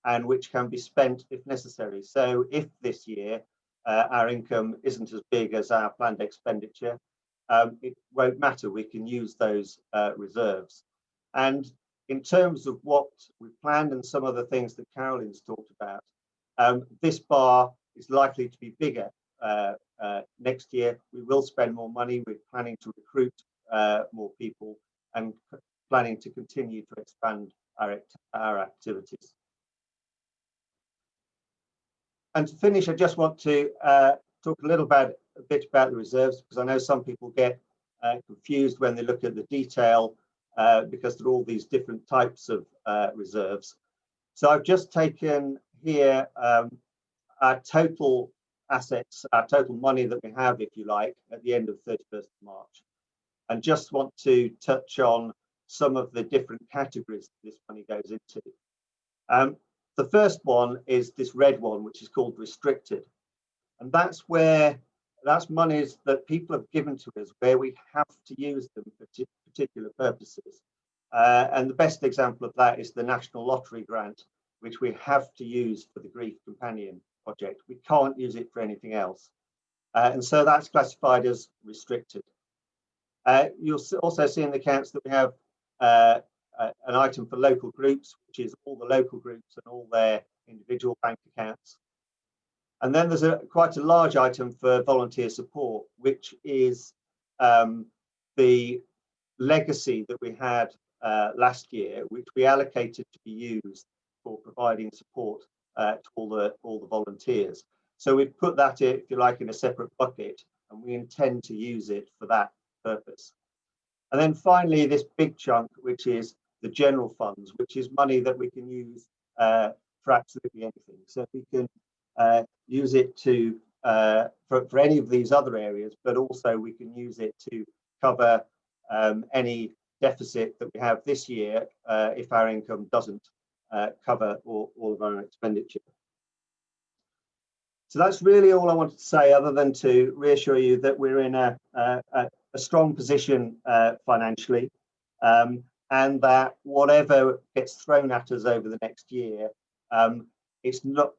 and which can be spent if necessary. So if this year our income isn't as big as our planned expenditure, it won't matter. We can use those reserves. And in terms of what we've planned and some of the things that Carolyn's talked about, this bar is likely to be bigger next year. We will spend more money. We're planning to recruit more people and planning to continue to expand our activities. And to finish, I just want to talk a bit about the reserves, because I know some people get confused when they look at the detail, because there are all these different types of reserves. So I've just taken here our total assets, our total money that we have, if you like, at the end of 31st of March, and just want to touch on some of the different categories this money goes into. The first one is this red one, which is called restricted. And that's monies that people have given to us where we have to use them for particular purposes. And the best example of that is the National Lottery grant, which we have to use for the Grief Companion project. We can't use it for anything else. And so that's classified as restricted. You'll also see in the accounts that we have an item for local groups, which is all the local groups and all their individual bank accounts. And then there's quite a large item for volunteer support, which is the legacy that we had last year, which we allocated to be used for providing support to all the volunteers. So we've put that, if you like, in a separate bucket, and we intend to use it for that purpose. And then finally, this big chunk, which is the general funds, which is money that we can use for absolutely anything. So we can use it to for any of these other areas, but also we can use it to cover any deficit that we have this year if our income doesn't cover all of our expenditure. So that's really all I wanted to say, other than to reassure you that we're in a strong position financially, and that whatever gets thrown at us over the next year, it's not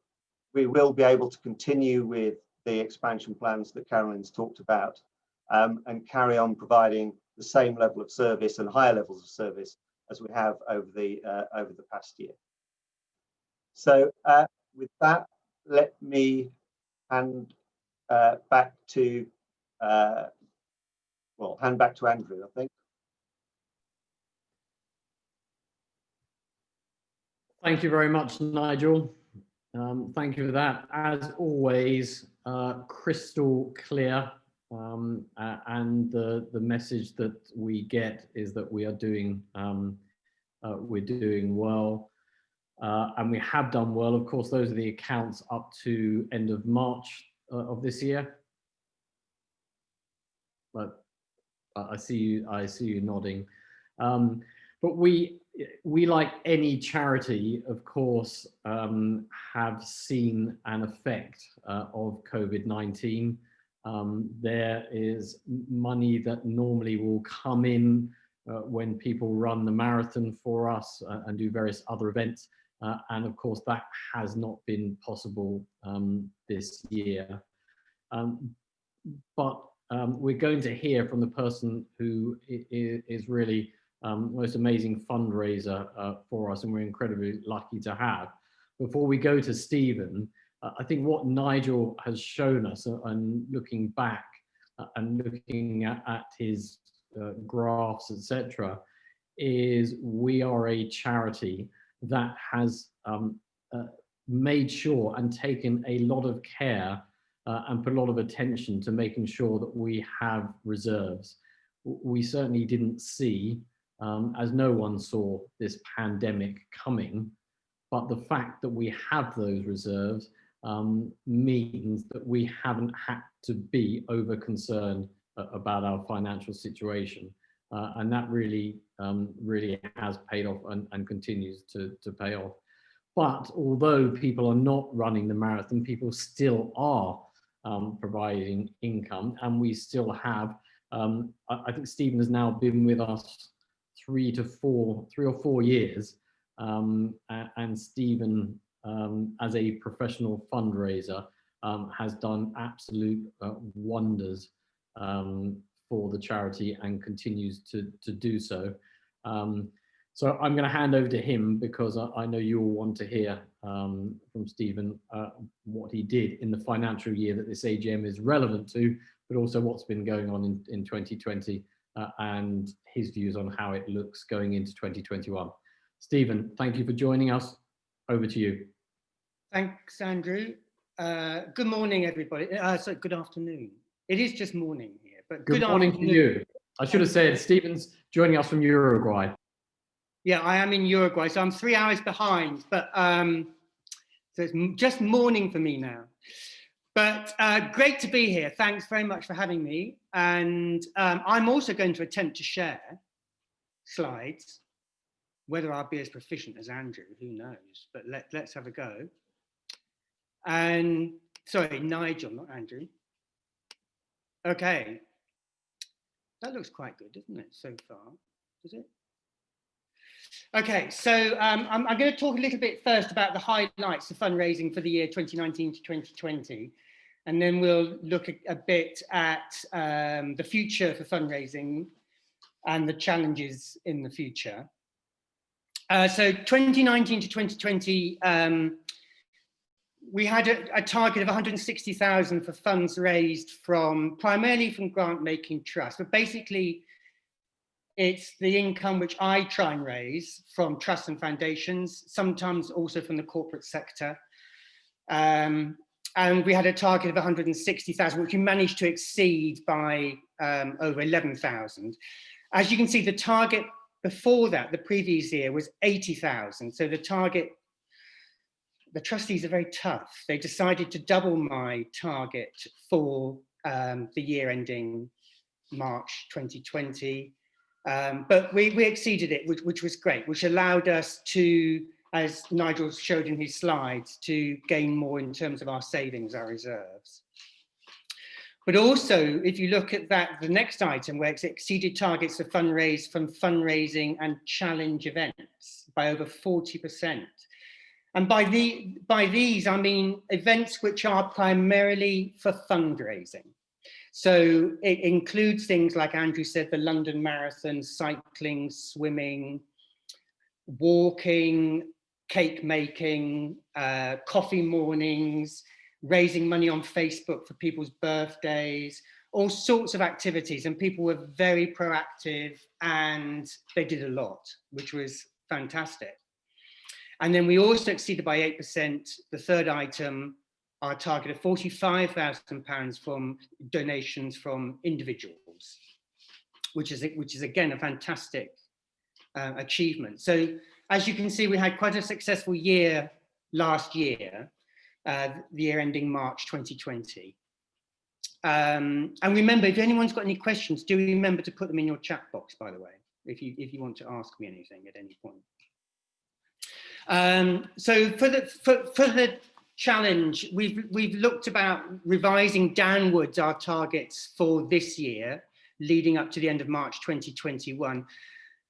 we will be able to continue with the expansion plans that Carolyn's talked about, and carry on providing the same level of service and higher levels of service as we have over the past year. So with that, let me hand back to Andrew, I think. Thank you very much, Nigel. Thank you for that. As always, crystal clear. And the message that we get is that we are doing well, and we have done well. Of course, those are the accounts up to end of March of this year. But I see you nodding. But we, like any charity, of course, have seen an effect of COVID-19. There is money that normally will come in when people run the marathon for us and do various other events. And of course, that has not been possible this year. But we're going to hear from the person who is really the most amazing fundraiser for us, and we're incredibly lucky to have. Before we go to Stephen, I think what Nigel has shown us, and looking back and looking at his graphs, etc., is we are a charity that has made sure and taken a lot of care and put a lot of attention to making sure that we have reserves. We certainly didn't see, as no one saw, this pandemic coming, but the fact that we have those reserves means that we haven't had to be over concerned about our financial situation. And that really has paid off and continues to pay off. But although people are not running the marathon, people still are providing income, and we still have, I think Stephen has now been with us 3 or 4 years, and Stephen, as a professional fundraiser, has done absolute wonders for the charity and continues to do so. So I'm going to hand over to him, because I know you all want to hear from Stephen what he did in the financial year that this AGM is relevant to, but also what's been going on in 2020 and his views on how it looks going into 2021. Stephen, thank you for joining us. Over to you. Thanks, Andrew. Good morning, everybody. So good afternoon. It is just morning here, but good morning to you. I should have said Stephen's joining us from Uruguay. Yeah, I am in Uruguay, so I'm 3 hours behind, but so it's just morning for me now. But great to be here. Thanks very much for having me. And I'm also going to attempt to share slides. Whether I'll be as proficient as Andrew, who knows? But let's have a go. And sorry, Nigel, not Andrew. Okay. That looks quite good, doesn't it, so far? Does it? Okay, so I'm going to talk a little bit first about the highlights of fundraising for the year 2019 to 2020. And then we'll look a bit at the future for fundraising and the challenges in the future. So 2019 to 2020, we had a target of 160,000 for funds raised primarily from grant making trusts, but basically it's the income which I try and raise from trusts and foundations, sometimes also from the corporate sector. And we had a target of 160,000, which we managed to exceed by over 11,000. As you can see, the target before that, the previous year, was 80,000. So the target, the trustees are very tough. They decided to double my target for the year ending March 2020. But we exceeded it, which was great, which allowed us to, as Nigel showed in his slides, to gain more in terms of our savings, our reserves. But also, if you look at that, the next item where it's exceeded targets of fundraise from fundraising and challenge events by over 40%. And by these, I mean events which are primarily for fundraising. So it includes things like Andrew said, the London Marathon, cycling, swimming, walking, cake making, coffee mornings, raising money on Facebook for people's birthdays, all sorts of activities. And people were very proactive and they did a lot, which was fantastic. And then we also exceeded by 8%, the third item, our target of £45,000 from donations from individuals, which is again a fantastic achievement. So as you can see, we had quite a successful year last year, the year ending March 2020. And remember, if anyone's got any questions, do remember to put them in your chat box, by the way, if you want to ask me anything at any point. So for the challenge, we've looked about revising downwards our targets for this year, leading up to the end of March 2021,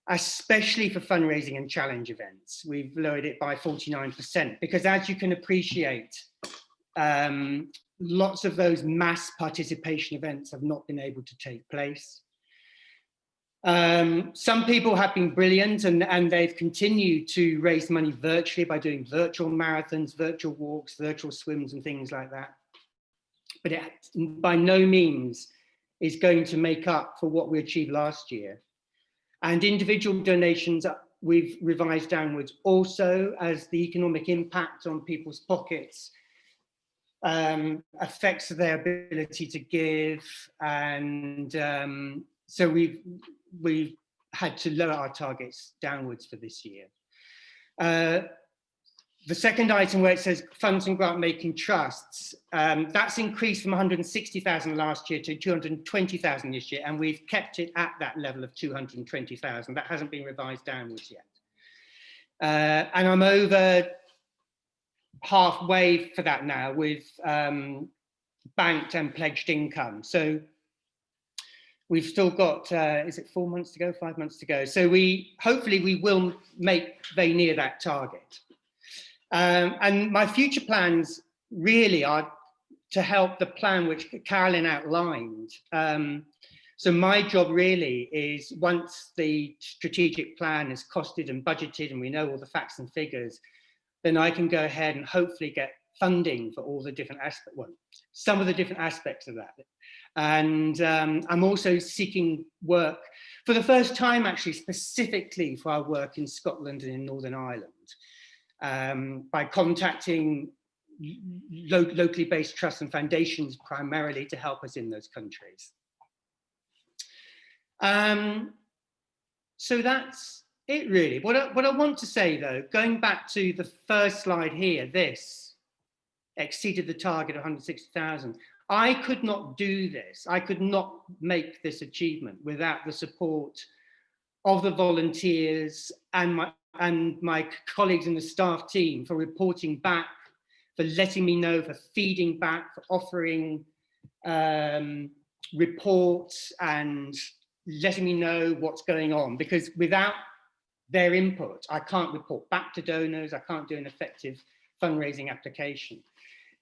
especially for fundraising and challenge events. We've lowered it by 49%, because as you can appreciate, lots of those mass participation events have not been able to take place. Some people have been brilliant and they've continued to raise money virtually by doing virtual marathons, virtual walks, virtual swims and things like that. But it by no means is going to make up for what we achieved last year. And individual donations we've revised downwards also, as the economic impact on people's pockets affects their ability to give, and so we've had to lower our targets downwards for this year. The second item where it says funds and grant making trusts, that's increased from 160,000 last year to 220,000 this year, and we've kept it at that level of 220,000. That hasn't been revised downwards yet. And I'm over halfway for that now with banked and pledged income. So we've still got, is it 4 months to go, 5 months to go? So hopefully we will make very near that target. And my future plans really are to help the plan which Carolyn outlined. So my job really is, once the strategic plan is costed and budgeted and we know all the facts and figures, then I can go ahead and hopefully get funding for all the different aspects, well, some of the different aspects of that. And I'm also seeking work for the first time, actually, specifically for our work in Scotland and in Northern Ireland, by contacting locally based trusts and foundations primarily to help us in those countries. So that's it really. What I want to say though, going back to the first slide here, this exceeded the target of 160,000. I could not do this. I could not make this achievement without the support of the volunteers and my colleagues in the staff team for reporting back, for letting me know, for feeding back, for offering reports and letting me know what's going on, because without their input, I can't report back to donors, I can't do an effective fundraising application.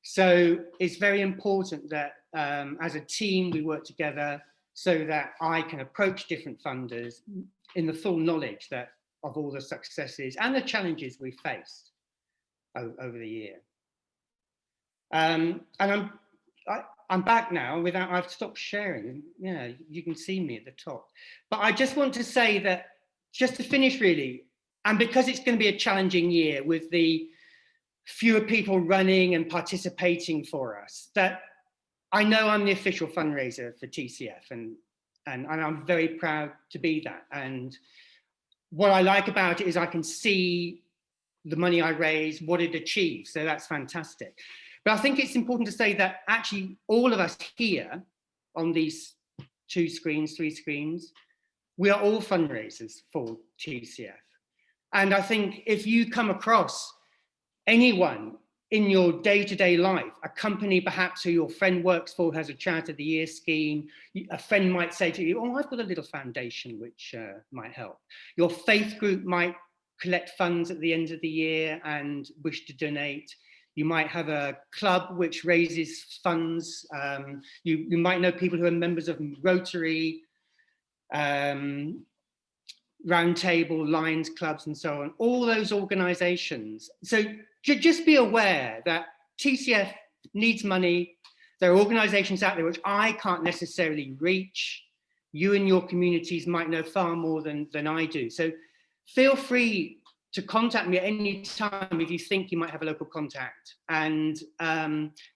So it's very important that as a team, we work together so that I can approach different funders in the full knowledge that of all the successes and the challenges we faced over the year. And I'm back now without, I've stopped sharing. Yeah, you can see me at the top. But I just want to say that, just to finish really, and because it's going to be a challenging year with the fewer people running and participating for us, that I know I'm the official fundraiser for TCF and I'm very proud to be that. And what I like about it is I can see the money I raise, what it achieves. So that's fantastic. But I think it's important to say that actually all of us here on these 2 screens, 3 screens, we are all fundraisers for TCF. And I think if you come across anyone in your day-to-day life, a company perhaps who your friend works for has a Charity of the Year scheme, a friend might say to you, oh, I've got a little foundation which might help. Your faith group might collect funds at the end of the year and wish to donate. You might have a club which raises funds. You might know people who are members of Rotary, Roundtable, Lions clubs, and so on. All those organisations. So just be aware that TCF needs money. There are organisations out there which I can't necessarily reach. You and your communities might know far more than I do. So feel free to contact me at any time if you think you might have a local contact. And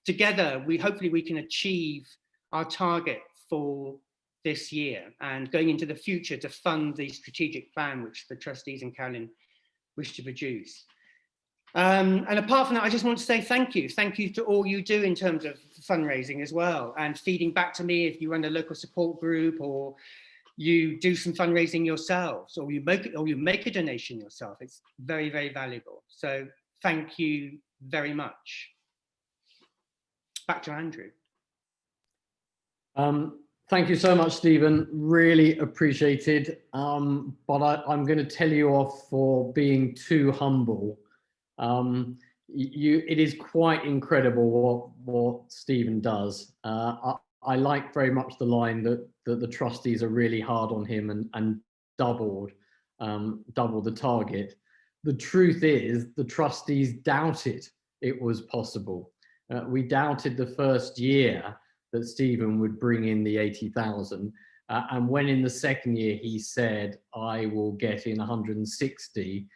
together, hopefully we can achieve our target for this year and going into the future to fund the strategic plan which the trustees and Carolyn wish to produce. And apart from that, I just want to say thank you. Thank you to all you do in terms of fundraising as well, and feeding back to me if you run a local support group, or you do some fundraising yourselves, or you make a donation yourself. It's very, very valuable. So thank you very much. Back to Andrew. Thank you so much, Stephen. Really appreciated. But I'm going to tell you off for being too humble. It is quite incredible what Stephen does. I like very much the line that the trustees are really hard on him and double the target. The truth is, the trustees doubted it was possible. We doubted the first year that Stephen would bring in the 80,000. And when in the second year he said, I will get in 160,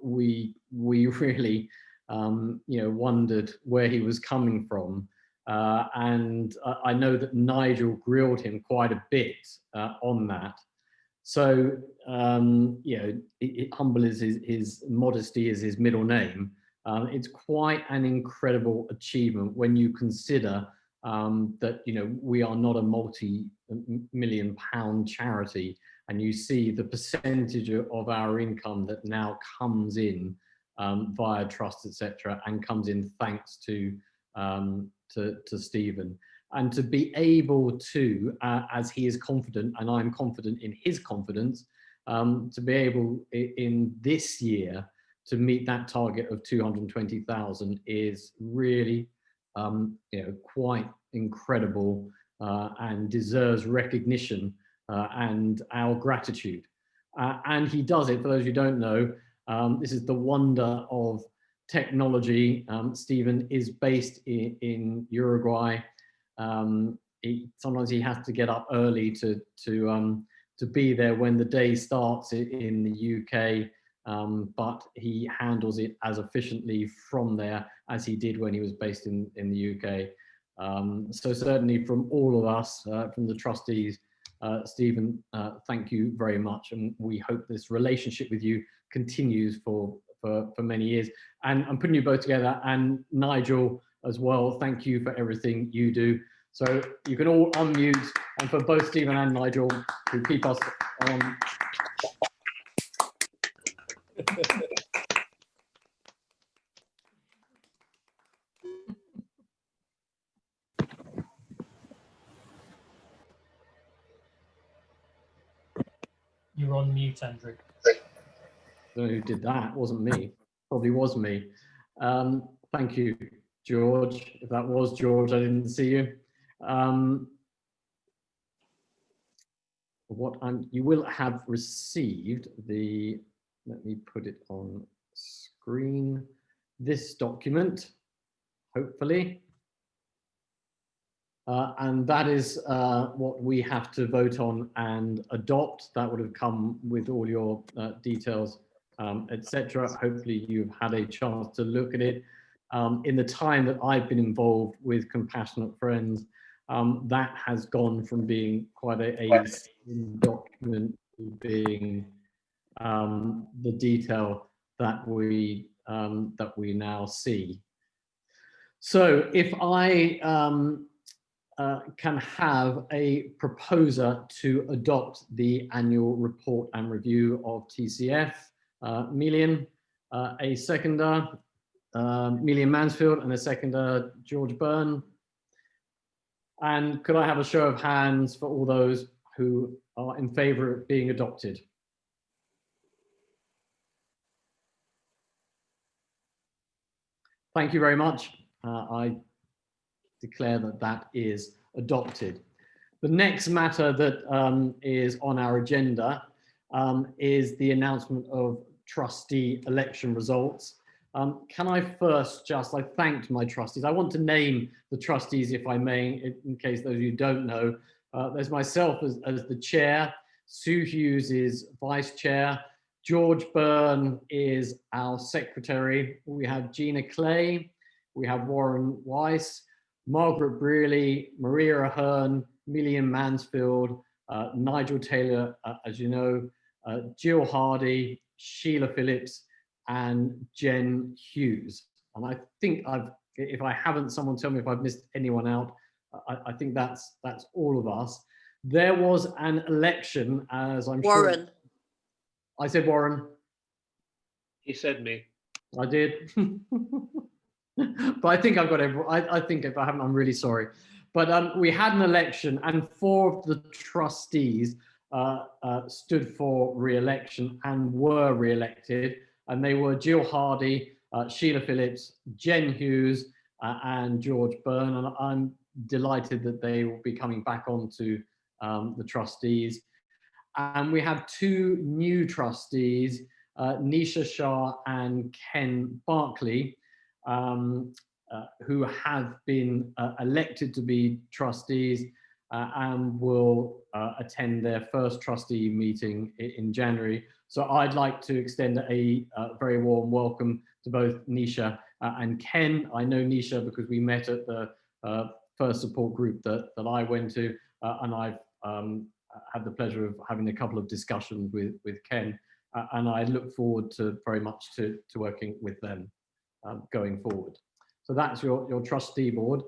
we really wondered where he was coming from. And I know that Nigel grilled him quite a bit on that. So, humble is his modesty is his middle name. It's quite an incredible achievement when you consider that we are not a multi-million pound charity, and you see the percentage of our income that now comes in via trust, etc., and comes in thanks to Stephen. And to be able to, as he is confident, and I'm confident in his confidence, to be able in this year to meet that target of 220,000 is really quite incredible and deserves recognition and our gratitude. And he does it, for those who don't know, this is the wonder of technology. Stephen is based in Uruguay. Sometimes he has to get up early to be there when the day starts in the UK, but he handles it as efficiently from there as he did when he was based in the UK. So certainly from all of us, from the trustees, Stephen, thank you very much, and we hope this relationship with you continues for many years. And I'm putting you both together, and Nigel as well, thank you for everything you do. So you can all unmute, and for both Stephen and Nigel, who keep us on. You're on mute, Andrew. I don't know who did that. It wasn't me. Probably was me. Thank you, George. If that was George, I didn't see you. You will have received let me put it on screen, this document, hopefully. And that is what we have to vote on and adopt. That would have come with all your details, etc. Hopefully you've had a chance to look at it. In the time that I've been involved with Compassionate Friends, that has gone from being quite a document to being the detail that we now see. So if I can have a proposer to adopt the annual report and review of TCF, Melian, a seconder, Melian Mansfield, and a seconder, George Byrne. And could I have a show of hands for all those who are in favour of being adopted? Thank you very much. I declare that that is adopted. The next matter that is on our agenda is the announcement of trustee election results. Can I first just, I thanked my trustees. I want to name the trustees, if I may, in case those of you don't know. There's myself as the chair, Sue Hughes is vice chair, George Byrne is our secretary. We have Gina Clay, we have Warren Weiss, Margaret Brearley, Maria Ahern, Millian Mansfield, Nigel Taylor, as you know, Jill Hardy, Sheila Phillips, and Jen Hughes. And I think if I haven't, someone tell me if I've missed anyone out. I think that's all of us. There was an election, as I'm Warren. sure. I said Warren. He said me. I did. But I think I've got everyone. I think if I haven't, I'm really sorry. But we had an election, and 4 of the trustees stood for re-election and were re-elected. And they were Jill Hardy, Sheila Phillips, Jen Hughes, and George Byrne. And I'm delighted that they will be coming back onto the trustees. And we have 2 new trustees, Nisha Shah and Ken Barkley, who have been elected to be trustees and will attend their first trustee meeting in January. So I'd like to extend a very warm welcome to both Nisha and Ken. I know Nisha because we met at the first support group that I went to, and I've had the pleasure of having a couple of discussions with Ken, and I look forward to very much to working with them going forward. So that's your trustee board.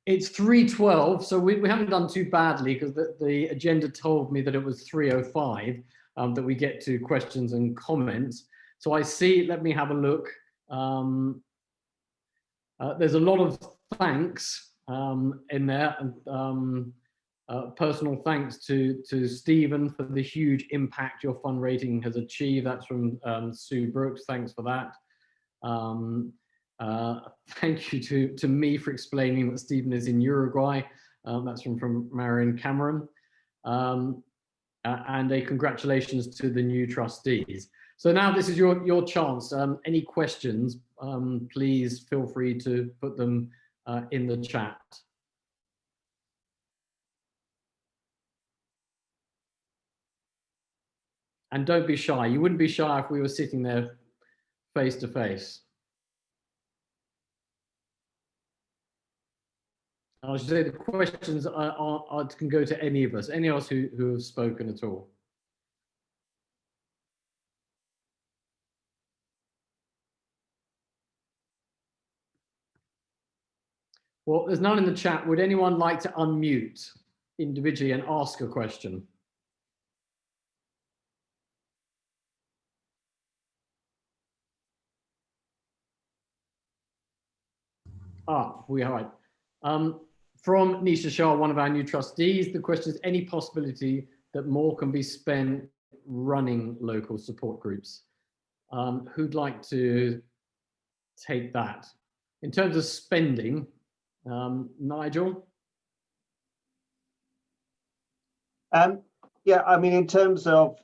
It's 3:12, so we haven't done too badly because the agenda told me that it was 3:05 that we get to questions and comments. So I see, let me have a look. There's a lot of thanks in there, and personal thanks to Stephen for the huge impact your fundraising has achieved. That's from Sue Brooks, thanks for that. Thank you to me for explaining that Stephen is in Uruguay. That's from Marion Cameron. And a congratulations to the new trustees. So now this is your chance. Any questions, please feel free to put them in the chat. And don't be shy. You wouldn't be shy if we were sitting there face to face. I should say the questions can go to any of us, any of us who have spoken at all. Well, there's none in the chat. Would anyone like to unmute individually and ask a question? We are right. From Nisha Shah, one of our new trustees, the question is, any possibility that more can be spent running local support groups? Who'd like to take that? In terms of spending, Nigel? Yeah, I mean, in terms of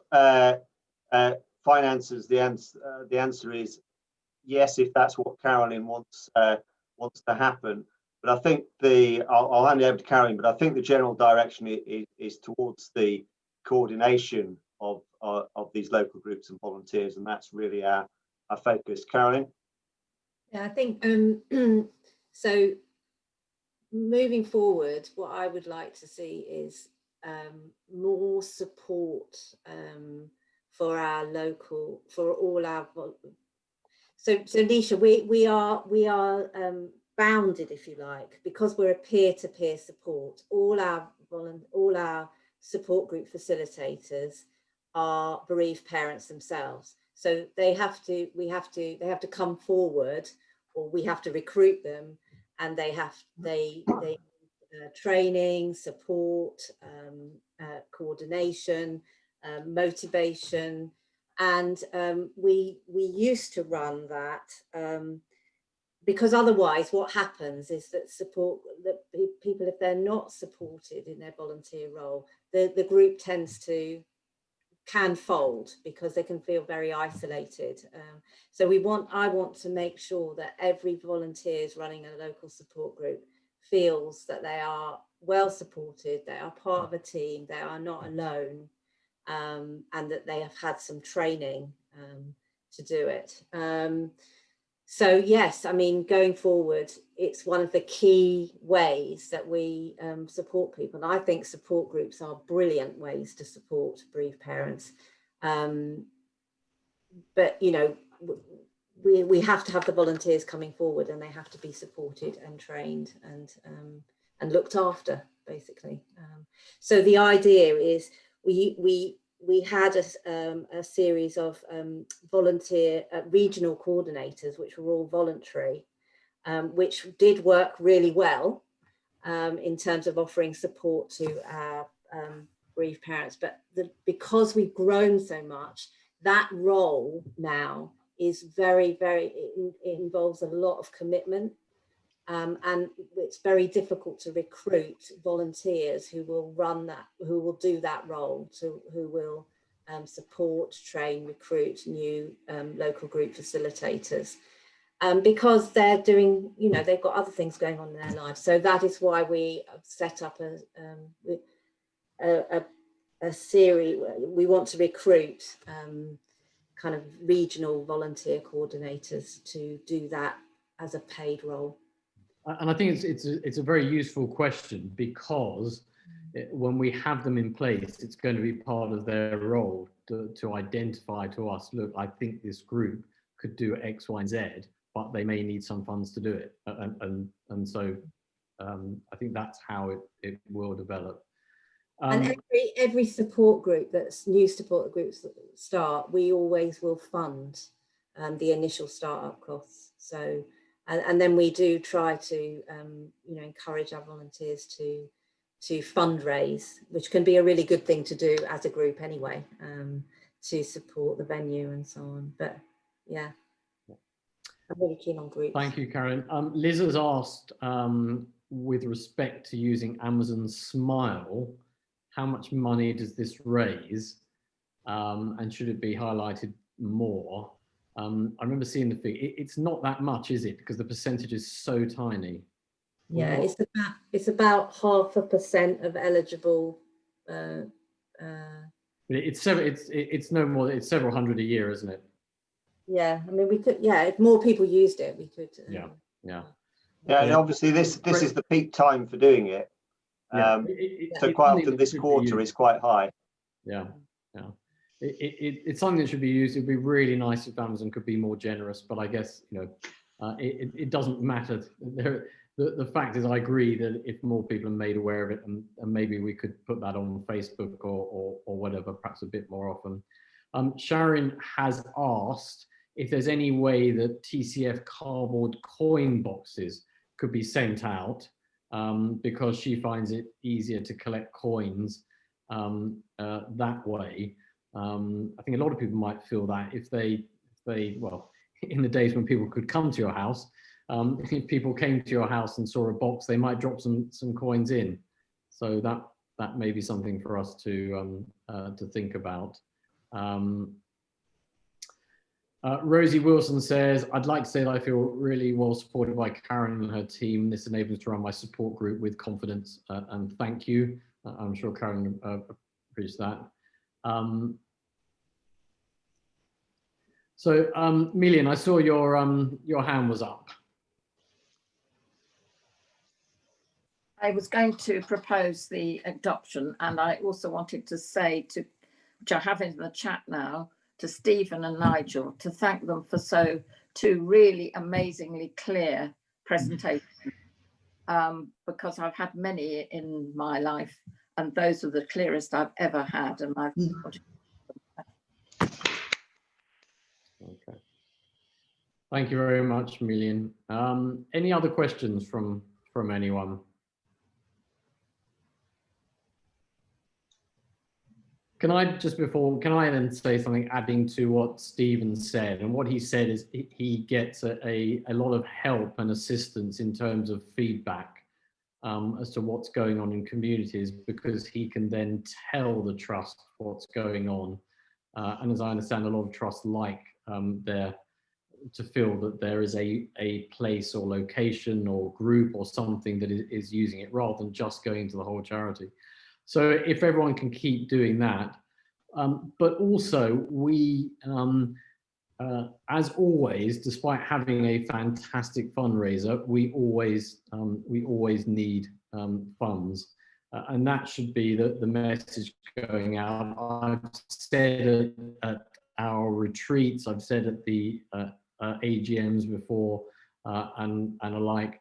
finances, the answer is yes, if that's what Carolyn wants to happen. But I think I'll hand it over to Carolyn, but I think the general direction is towards the coordination of these local groups and volunteers, and that's really our focus. Carolyn? Yeah, I think so. Moving forward, what I would like to see is more support for our local, for all our. So Nisha, we are bounded, if you like, because we're a peer-to-peer support. All our support group facilitators are bereaved parents themselves, so they have to come forward, or we have to recruit them, and they training, support, coordination, motivation, and we used to run that because otherwise what happens is that people, if they're not supported in their volunteer role, the group can fold because they can feel very isolated. So I want to make sure that every volunteer running a local support group feels that they are well supported, they are part of a team, they are not alone, and that they have had some training to do it. So yes, I mean, going forward, it's one of the key ways that we support people. And I think support groups are brilliant ways to support bereaved parents. But, you know, we have to have the volunteers coming forward, and they have to be supported and trained and looked after, basically. So the idea is we had a series of volunteer regional coordinators, which were all voluntary, which did work really well in terms of offering support to our bereaved parents. But because we've grown so much, that role now is it involves a lot of commitment. And it's very difficult to recruit volunteers who will do that role, who will support, train, recruit new local group facilitators, because they're doing, you know, they've got other things going on in their lives. So that is why we set up a series. We want to recruit kind of regional volunteer coordinators to do that as a paid role. And I think it's a very useful question, because when we have them in place, it's going to be part of their role to identify to us, look, I think this group could do X, Y, and Z, but they may need some funds to do it. And so I think that's how it will develop. And every support group that's new support groups that start, we always will fund the initial startup costs. So, and then we do try to, you know, encourage our volunteers to fundraise, which can be a really good thing to do as a group anyway, to support the venue and so on. But yeah, I'm really keen on groups. Thank you, Karen. Liz has asked, with respect to using Amazon Smile, how much money does this raise, and should it be highlighted more? I remember seeing the figure. It's not that much, is it? Because the percentage is so tiny. Yeah, it's about 0.5% of eligible. It's no more. It's several hundred a year, isn't it? Yeah, I mean, we could. Yeah, if more people used it, we could. Yeah. And obviously this is the peak time for doing it. So quite often this quarter is quite high. Yeah. It's something that should be used. It'd be really nice if Amazon could be more generous, but I guess, you know, it doesn't matter. The fact is, I agree that if more people are made aware of it, and maybe we could put that on Facebook or whatever, perhaps a bit more often. Sharon has asked if there's any way that TCF cardboard coin boxes could be sent out, because she finds it easier to collect coins that way. I think a lot of people might feel that if they well, in the days when people could come to your house, if people came to your house and saw a box, they might drop some coins in. So that may be something for us to think about. Rosie Wilson says, I'd like to say that I feel really well supported by Karen and her team. This enables me to run my support group with confidence, and thank you. I'm sure Karen appreciates that. So, Milian, I saw your hand was up. I was going to propose the adoption, and I also wanted to say which I have in the chat now, to Stephen and Nigel, to thank them for two really amazingly clear presentations, because I've had many in my life, and those are the clearest I've ever had, and I've Okay. Thank you very much, Milian. Any other questions from anyone? Can I then say something adding to what Stephen said? And what he said is he gets a lot of help and assistance in terms of feedback as to what's going on in communities, because he can then tell the trust what's going on. And as I understand, a lot of trusts like to feel that there is a place or location or group or something that is using it, rather than just going to the whole charity. So if everyone can keep doing that, but also we, as always, despite having a fantastic fundraiser, we always need funds, and that should be the message going out. I've said at our retreats, I've said at the AGMs before, and alike,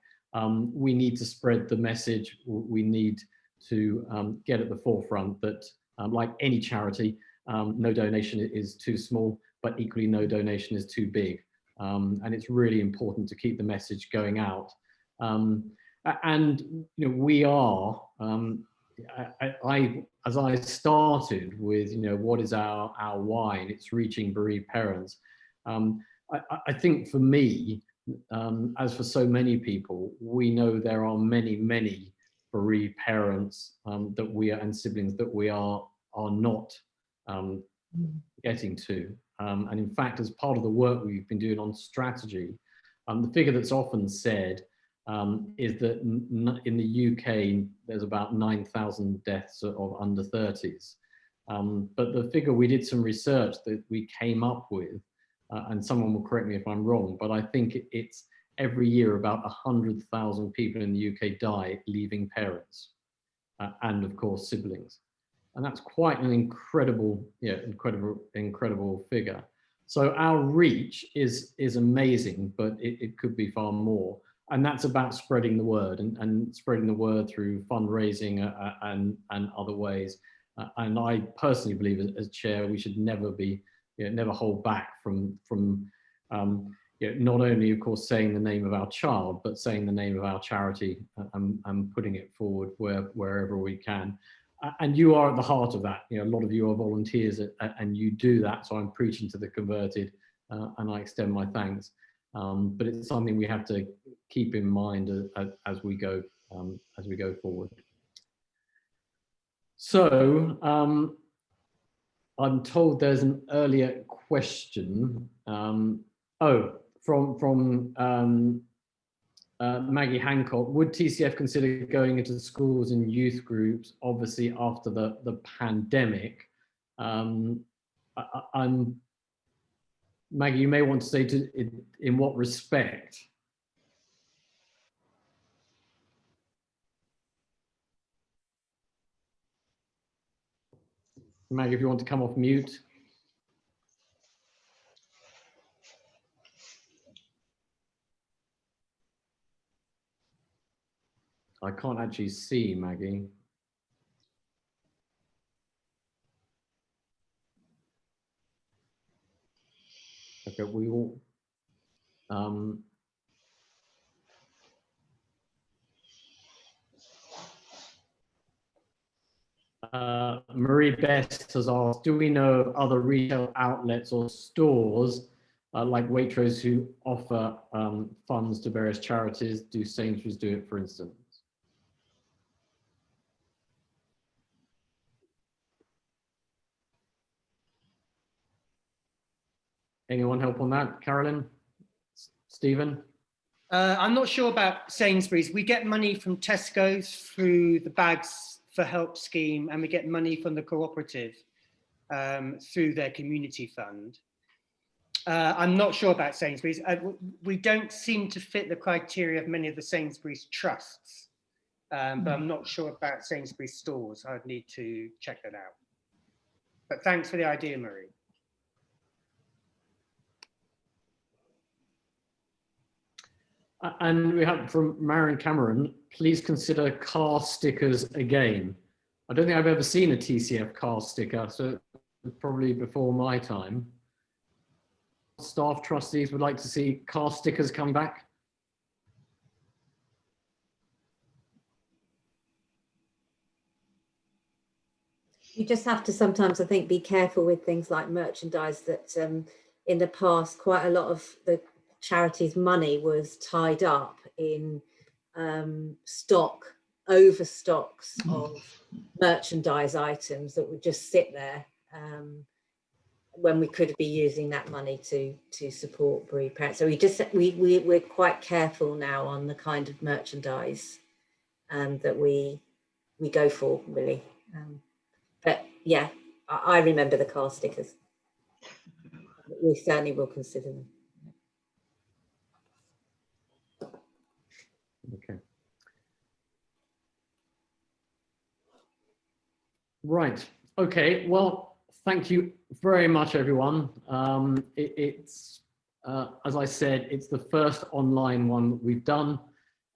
we need to spread the message. We need to get at the forefront that, like any charity, no donation is too small, but equally no donation is too big. And it's really important to keep the message going out. And we are, as I started with, what is our why, and it's reaching bereaved parents. I think for me, as for so many people, we know there are many bereaved parents that we are, and siblings that we are not getting to. And in fact, as part of the work we've been doing on strategy, the figure that's often said is that in the UK, there's about 9,000 deaths of under 30s. But the figure, we did some research that we came up with, and someone will correct me if I'm wrong, but I think it's every year about 100,000 people in the UK die leaving parents, and of course siblings. And that's quite an incredible figure. So our reach is amazing, but it could be far more. And that's about spreading the word, and spreading the word through fundraising and other ways. And I personally believe, as chair, we should never never hold back from not only, of course, saying the name of our child, but saying the name of our charity and putting it forward wherever we can. And you are at the heart of that. A lot of you are volunteers, and you do that. So I'm preaching to the converted, and I extend my thanks. But it's something we have to keep in mind as we go forward. So I'm told there's an earlier question. From Maggie Hancock. Would TCF consider going into schools and youth groups, obviously after the pandemic? Maggie, you may want to say in what respect? Maggie, if you want to come off mute. I can't actually see Maggie. Okay, we will. Marie Best has asked, do we know of other retail outlets or stores like Waitrose who offer funds to various charities? Do Sainsbury's do it, for instance? Anyone help on that? Carolyn? Stephen? I'm not sure about Sainsbury's. We get money from Tesco's through the Bags for Help scheme, and we get money from the cooperative through their community fund. I'm not sure about Sainsbury's. We don't seem to fit the criteria of many of the Sainsbury's trusts, but I'm not sure about Sainsbury's stores. I'd need to check that out. But thanks for the idea, Marie. And we have from Marion Cameron, please consider car stickers again. I don't think I've ever seen a TCF car sticker, so probably before my time. Staff trustees would like to see car stickers come back. You just have to sometimes, I think, be careful with things like merchandise that in the past, quite a lot of the charity's money was tied up in overstocks of merchandise items that would just sit there when we could be using that money to support bereaved parents. So we're quite careful now on the kind of merchandise that we go for, really. But yeah, I remember the car stickers. We certainly will consider them. Okay. Right. Okay. Well, thank you very much, everyone. It's as I said, it's the first online one we've done.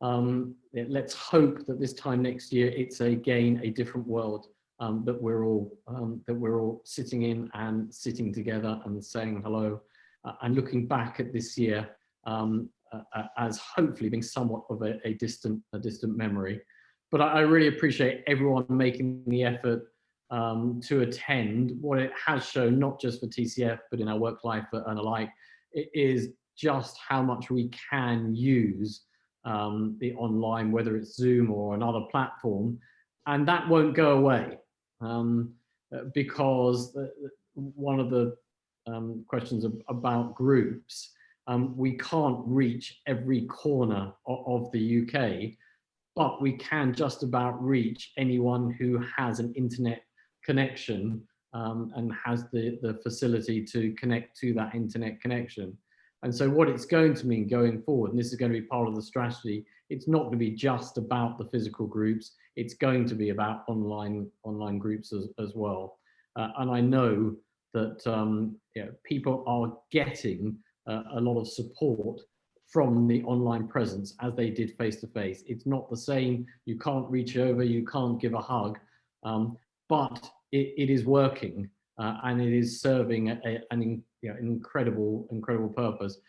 Let's hope that this time next year it's again a different world that we're all sitting in and sitting together and saying hello and looking back at this year as hopefully being somewhat of a distant memory. But I really appreciate everyone making the effort to attend. What it has shown, not just for TCF, but in our work life and alike, it is just how much we can use the online, whether it's Zoom or another platform, and that won't go away because one of the questions about groups, we can't reach every corner of the UK, but we can just about reach anyone who has an internet connection and has the facility to connect to that internet connection. And so what it's going to mean going forward, and this is going to be part of the strategy, it's not going to be just about the physical groups, it's going to be about online groups as well. And I know that people are getting a lot of support from the online presence as they did face-to-face. It's not the same, you can't reach over, you can't give a hug, but it is working and it is serving an incredible purpose.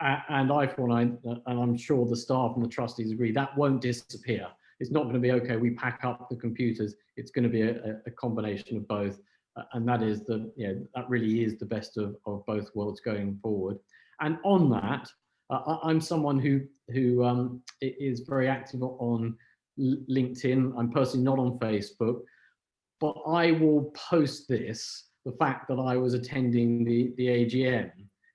And I'm sure the staff and the trustees agree, that won't disappear. It's not going to be, okay, we pack up the computers. It's going to be a combination of both. And that is that really is the best of both worlds going forward. And on that, I'm someone who is very active on LinkedIn. I'm personally not on Facebook, but I will post this, the fact that I was attending the AGM.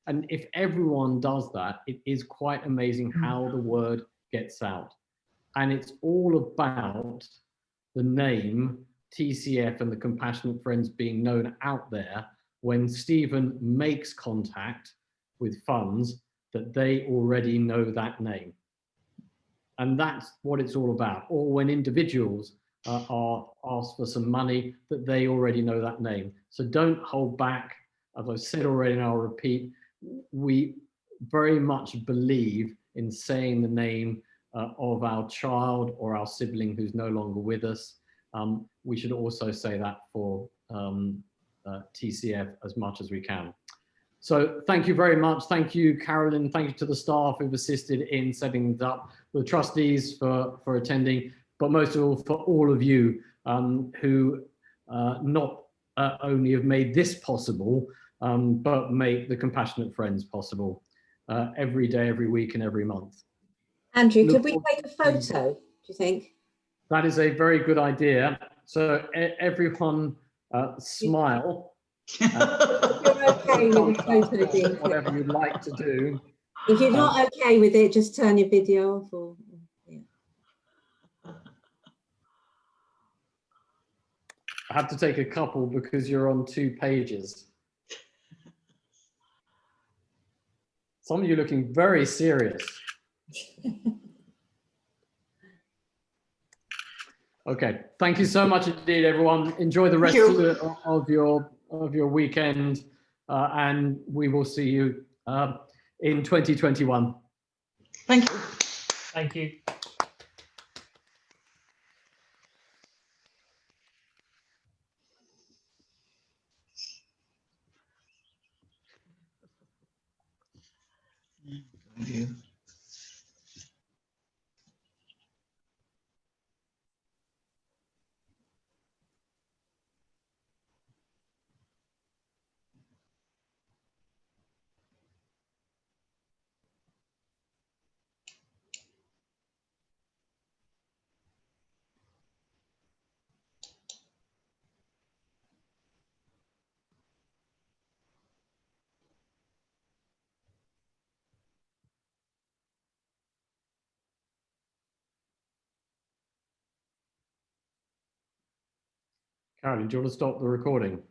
And if everyone does that, it is quite amazing how the word gets out. And it's all about the name TCF and the Compassionate Friends being known out there when Stephen makes contact with funds, that they already know that name. And that's what it's all about. Or when individuals are asked for some money, that they already know that name. So don't hold back. As I've said already, and I'll repeat, we very much believe in saying the name of our child or our sibling who's no longer with us. We should also say that for TCF as much as we can. So thank you very much. Thank you, Carolyn. Thank you to the staff who've assisted in setting it up, the trustees for attending, but most of all for all of you who not only have made this possible, but make the Compassionate Friends possible every day, every week, and every month. Andrew, could we take a photo, do you think? That is a very good idea. So everyone smile. If you're okay with the photo being whatever you'd like to do. If you're not okay with it, just turn your video off. Or, yeah. I have to take a couple because you're on 2 pages. Some of you looking very serious. Okay, thank you so much indeed, everyone. Enjoy the rest of your weekend, and we will see you in 2021. Thank you. Thank you. Thank you. Carolyn, do you want to stop the recording?